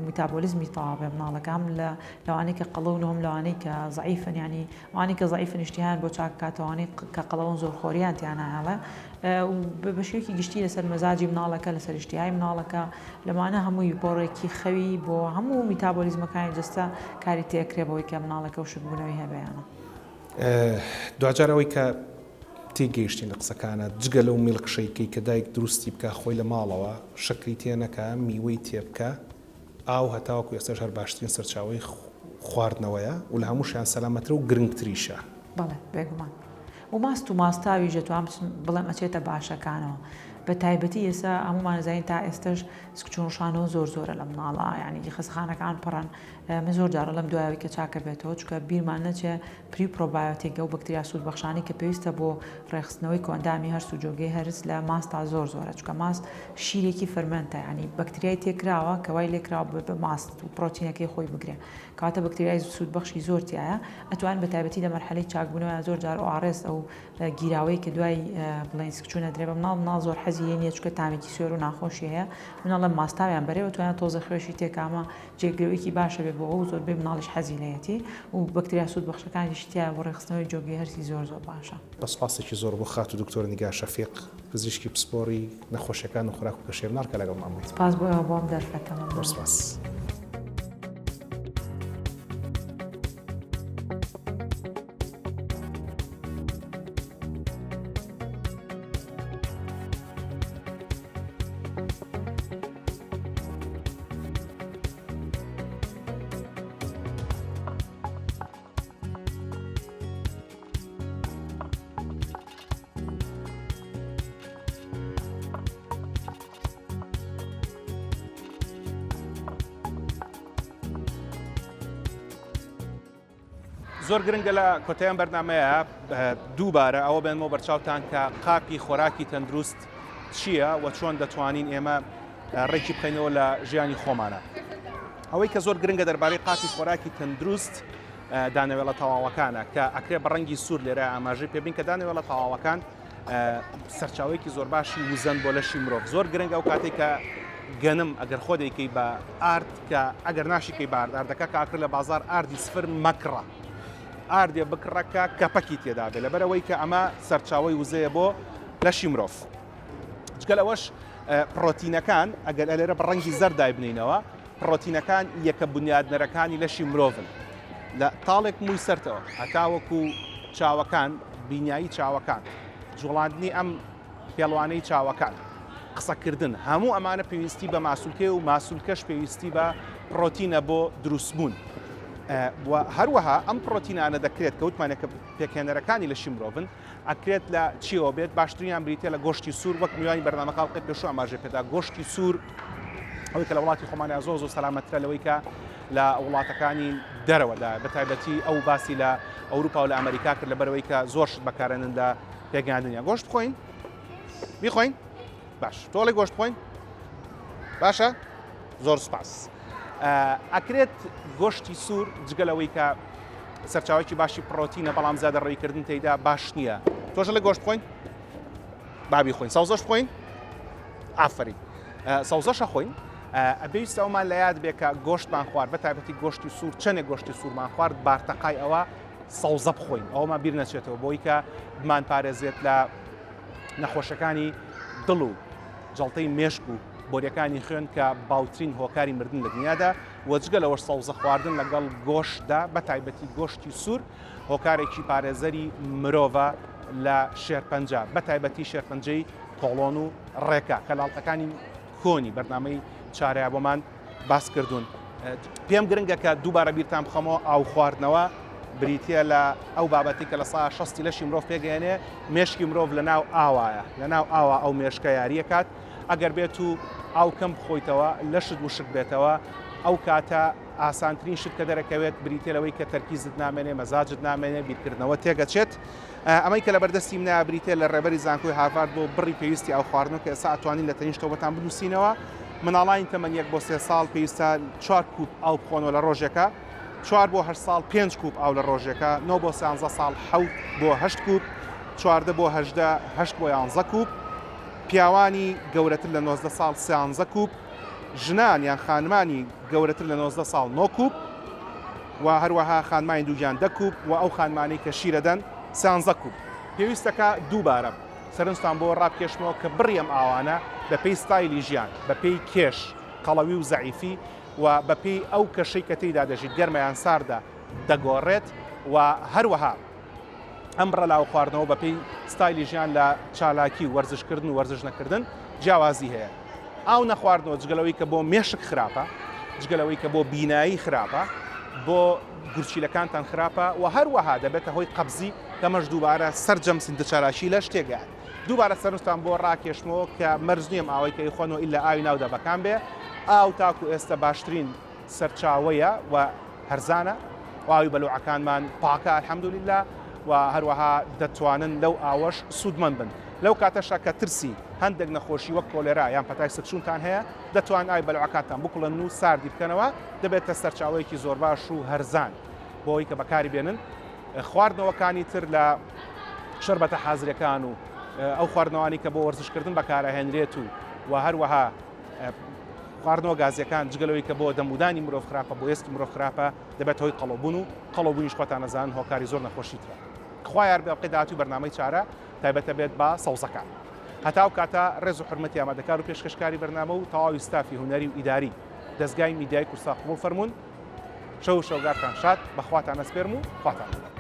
میتابۆلیزمی تەواو بێ مناڵەکە هەم لە لەوانەیە کە قەڵەون و هەم لەوانەیە کە زعیفن ینی ئەوانەی کە زعیفن نیشتیان بۆ چاکاتەوانەی کە قەڵەون زۆر خۆریان تیانە هەڵە بە شێوەیەکی گشتی لەسەر مەزاجی مناڵەکە لەسەر شتیهای مناڵەکە لەمانە هەمووی پۆڕێکی خەوی بۆ هەموو میتابۆلیزمەکانی جستە کاری تێکرێ بەوەی کە مناڵەکە و شکبوونەوەی هەبیانە دوجارەوەی کە تێگەیشتین لە قسەکانە جگە لەو میلکشەیەکەی کە دایک دروستی بکە خۆی لە ماڵەوە شەکری تێنەکە میوەی تێبکە ئاو هەتاوەکو ئێستاش هەر باشترین سەرچاوی خواردنەوەیە و لە هەمووشیان سەلامەترە و گرنگتریشە بەڵێ بێگومان و ماست و ماستاوی ژەتوان بڵێم ئەچێتە باشەکانەوە بە تایبەتی ئێستا هەمومان زین تا ئێستش سکچۆنشانەوە زۆرە لە مناڵە ینی خستخانەکان پڕن من زۆر جارە لەم دوایەوەی کە چاکە بێتەوە چکە بیرمان نەچێ پری پرۆبایۆتیکە و بەکتریا سوودبەخشانی کە پێویستە بۆ ڕێخستنەوەی کۆندامی هەرس و جۆگەی هەرس لە ماستا زۆرە چکە ماست شیرێکی فەرمەنتە ینی بەکتریای تێکراوە کەوای لێکراوە بە ماست و پرۆتینەکەی خۆی بگرێ کاتە بەکتریای سوودبەخشی زۆر تایە ئەتوان بە تایبەتی لە مەرحەلەی چاکبوونەوە زۆر جار ئارس ئەو گیراوەی کە دوای بڵین سکچوونە درێ بە مناڵ زۆر حەزی نیە چکە تامێکی سوێر و ناخۆشی هەیە مناڵە ماستاویان بەرێەوە توانێت تۆزە خوێشی تێکامە جێگرەوەیکی باشە بێ بۆ ئەو زۆربەی مناڵیش حەزی لەیەتی و بەکتریا سوودبەخشەکانی شتیا بۆ ڕێخستنەوەی جۆگەی هەرسی زۆر باشە بەسپاسێکی زۆر بۆ خات و دکتۆر نیگا شەفیق پزیشکی پسپۆری نەخۆشیەکان و خوراک و کەشێر نارکە لەگەڵ مامۆی سپاس بۆ ئەوە بۆم دەرفەتەوە سپاس. زۆر گرنگە لە کۆتاییان بەرنامەیە دووبارە ئەوە بێنمەوە بەرچاوتان کە قاپی خۆراکی تەندروست چییە و چۆن دەتوانین ئێمە ڕێکی بخەینەوە لە ژیانی خۆمانە. ئەوەی کە زۆر گرنگە دەربارەی قاپی خۆراکی تەندروست دانەوێڵە تەواوەکانە کە ئەکرێ بە ڕەنگی سوور لێرە ئاماژەی پێبین کە دانەوێڵە تەواوەکان سەرچاوەیەکی زۆر باشی وزەن بۆ لەشی مرۆڤ زۆر گرنگە ئەو کاتێک کە گەنم ئەگەر خۆ دەیکەی بە ئارد کە ئەگەر ناشیکەی بە ئاردەکە کاکر لە بازار ئاردی سفر مەکڕە ئاردێ بکڕەکە کەپەکی تێدا بێ لەبەرەوەی کە ئەمە سەرچاوی وزەیە بۆ لەشی مرۆڤ. جگە لەوەش پرۆتینەکان ئەگەر لێرە بە ڕەنگی زەردای بنینەوە پرۆتینەکان یەکە بنیادنەرەکانی لەشی مرۆڤن لە تاڵێک مووی سەرتەوە هەتاوەکو چاوەکان بینایی چاوەکان جوڵاندنی ئەم پێڵوانەی چاوەکان قسەکردن هەموو ئەمانە پێویستی بە ماسوولکێ و ماسوولکەش پێویستی بە پرۆتینە بۆ دروستبوون. هەروەها ئەم پرۆتینانە دەکرێت کەوتمانێکە پێکهێنەرەکانی لەشی مرۆڤن ئەکرێت لە چیەوە بێت باشترینیان بریتە لە گۆشتی سوور وەک میوانی بەرنامەکە پێشوو ئاماژە پێدا گۆشتی سوور ئەوەی کە لە وڵاتی خۆمانیا زۆر سەلامەترە لەوەی کە لە وڵاتەکانی دەرەوەدا بەتایبەتی ئەو باسی لە ئەوروپا و لە ئەمریکا کرد لەبەرەوەی کە زۆر شت بەکارێنن لە پێگەاندنیا. گۆشت بخۆین؟ بیخۆین؟ باش تۆڵی گۆشت بخۆین؟ باشە؟ زۆر سوپاس. ئەکرێت گۆشتی سوور جگەلەوەی کە سەرچاوێکی باشی پرۆتینە بەڵام زیادە ڕێکردن تێیدا باش نییە. تۆژە لە گۆشت بخۆین؟ بابی خۆین. سەوزەش بخۆین؟ ئافرین. سەوزەشە خۆین. ئەبێویستە ئەومان لە یاد بێ کە گۆشتمان خوارد بەتایبەتی گۆشتی سوور چەندێک گۆشتی سوورمان خوارد بارتەقای ئەوە سەوزە بخۆین ئەوەمان بیر نەچێتەوە بۆی کە بمان پارێزێت لە نەخۆشەکانی دڵ و جەڵتەی مێشک و بۆریەکانی خوێن کە باوترین هۆکاری مردن لە دنیادا وەجگە لەوەش سەوزە خواردن لەگەڵ گۆشتدا بەتایبەتی گۆشتی سوور هۆکارێکی پارێزەری مرۆڤە لە شێرپەنجە بەتایبەتی شێرپەنجەی تۆڵۆن و ڕێکە کە لاڵقەکانی کۆنی بەرنامەی چارەیە بۆمان باس کردوون. پێم گرنگە کە دووبارە بیرتان بخەمەوە ئاو خواردنەوە بریتە لە ئەو بابەتی کە لە سا 60 لەشی مرۆڤ پێگەێنێ مێشکی مرۆڤ لە ناو ئاوایە لە ناو ئاوا ئەو مێشکە یاریەکات ئەگەر بێت و ئاو کەم بخۆیتەوە لەشت وشک بێتەوە ئەو کاتە ئاسانترین شت کە دەرەکەوێت بریتە لەوەی کە تەرکیزت نامێنێ مەزاجت نامێنێ بیرکردنەوە تێگەچێت. ئەمەی کە لە بەردەستی منە بریتێ لە ڕێبەری زانکۆی هاروارد بۆ بڕی پێویستی ئەو خواردنەوە کە ئێستا ئەتوانین لە تەنیشتەوە بەتان بنووسینەوە مناڵانی تەمەن 1 بۆ 3 ساڵ پێویستە 4 کوب ئاو بخۆنەوە لە ڕۆژێکە 4 بۆ 8 ساڵ 5 کوب ئاو لە ڕۆژێکە 9 بۆ 13 ساڵ 7 بۆ 8 کوب 14 بۆ 18 8 بۆ 11 کوب پیاوانی گەورەتر لە 19 ساڵ 13 کوب ژنان یان خانمانی گەورەتر لە 19 ساڵ 9 کوب و هەروەها خانمانی دووگیان 10 کوب و ئەو خانمانەی کە شیرەدەن 13 کوب پێویستەکە دووبارە سەرنجتان بۆ ڕابکێشمەوە کە بڕیم ئاوانە بە پێی ستایلی ژیان بە پێی کێش قەڵەوی و زەعیفی و بە پێی ئەو کەشەی کە تێیدا دەژیت گەرمەیان ساردا دەگۆڕێت و هەروەها ئەم ڕەلاو خواردنەوە بە پێی ستایلی ژیان لە چالاکی وەرزشکردن و وەرزش نەکردن جیاوازی هەیە. ئاو نەخواردنەوە جگەلەوەی کە بۆ مێشک خراپە جگەلەوەی کە بۆ بینایی خراپە بۆ گورچیلەکانتان خراپە و هەروەها دەبێتە هۆی قەبزی کەمەش دووبارە سەرجەم سندە چالاشی لە شتێگات. دووبارە سەرنجتان بۆ ڕاکێشمەوە کە مەرج نییەم ئاوەی کە خۆنەوە ئیلا ئاوی ناودە بەکان بێ ئاو تاکو ئێستا باشترین سەرچاوەیە و هەرزانە و ئاوی بەلوعەکانمان پاکە الحەمدولیلا و هەروەها دەتوانن لەو ئاوەش سوودمەند بن. لەو کاتەشە کە ترسی هەندێک نەخۆشی وەک کۆلێرا یان پەتای سەرچوونتان هەیە دەتوان ئاوی بەلوعەکانتان بکوڵن و ساردی بکەنەوە دەبێتە سەرچاوەیەکی زۆر باش و هەرزان بۆ ئەوەی کە بەکاری بێنن. خواردنەوەکانی تر لە شەربەتە حازرەکان و ئەو خواردنەوانی کە بۆ وەرزشکردن بەکارەهێنرێت و هەروەها خواردنەوە گازیەکان جگەلەوەی کە بۆ دەمودانی مرۆڤ خراپە بۆ ئێستی مرۆڤ خراپە دەبێت هۆی قەڵەبوون و قەڵەبوونیش خۆتان نەزانن هۆکاری زۆر نەخۆشیترە. خوا یار بێ بەڵقەی داهاتووی بەرنامەی چارە تایبەتە بێت بە سەوزەکان. هەتا ئەو کاتە ڕێز و حرمەتی ئامادەکار و پێشکەشکاری بەرنامە و تەواوی ستافی هونەری و ئیداری دەستگای میدیای کورسا قبوڵ فەرموون شەو شەوگارتان شاد بەخواتان ئەسپێرم و خواتان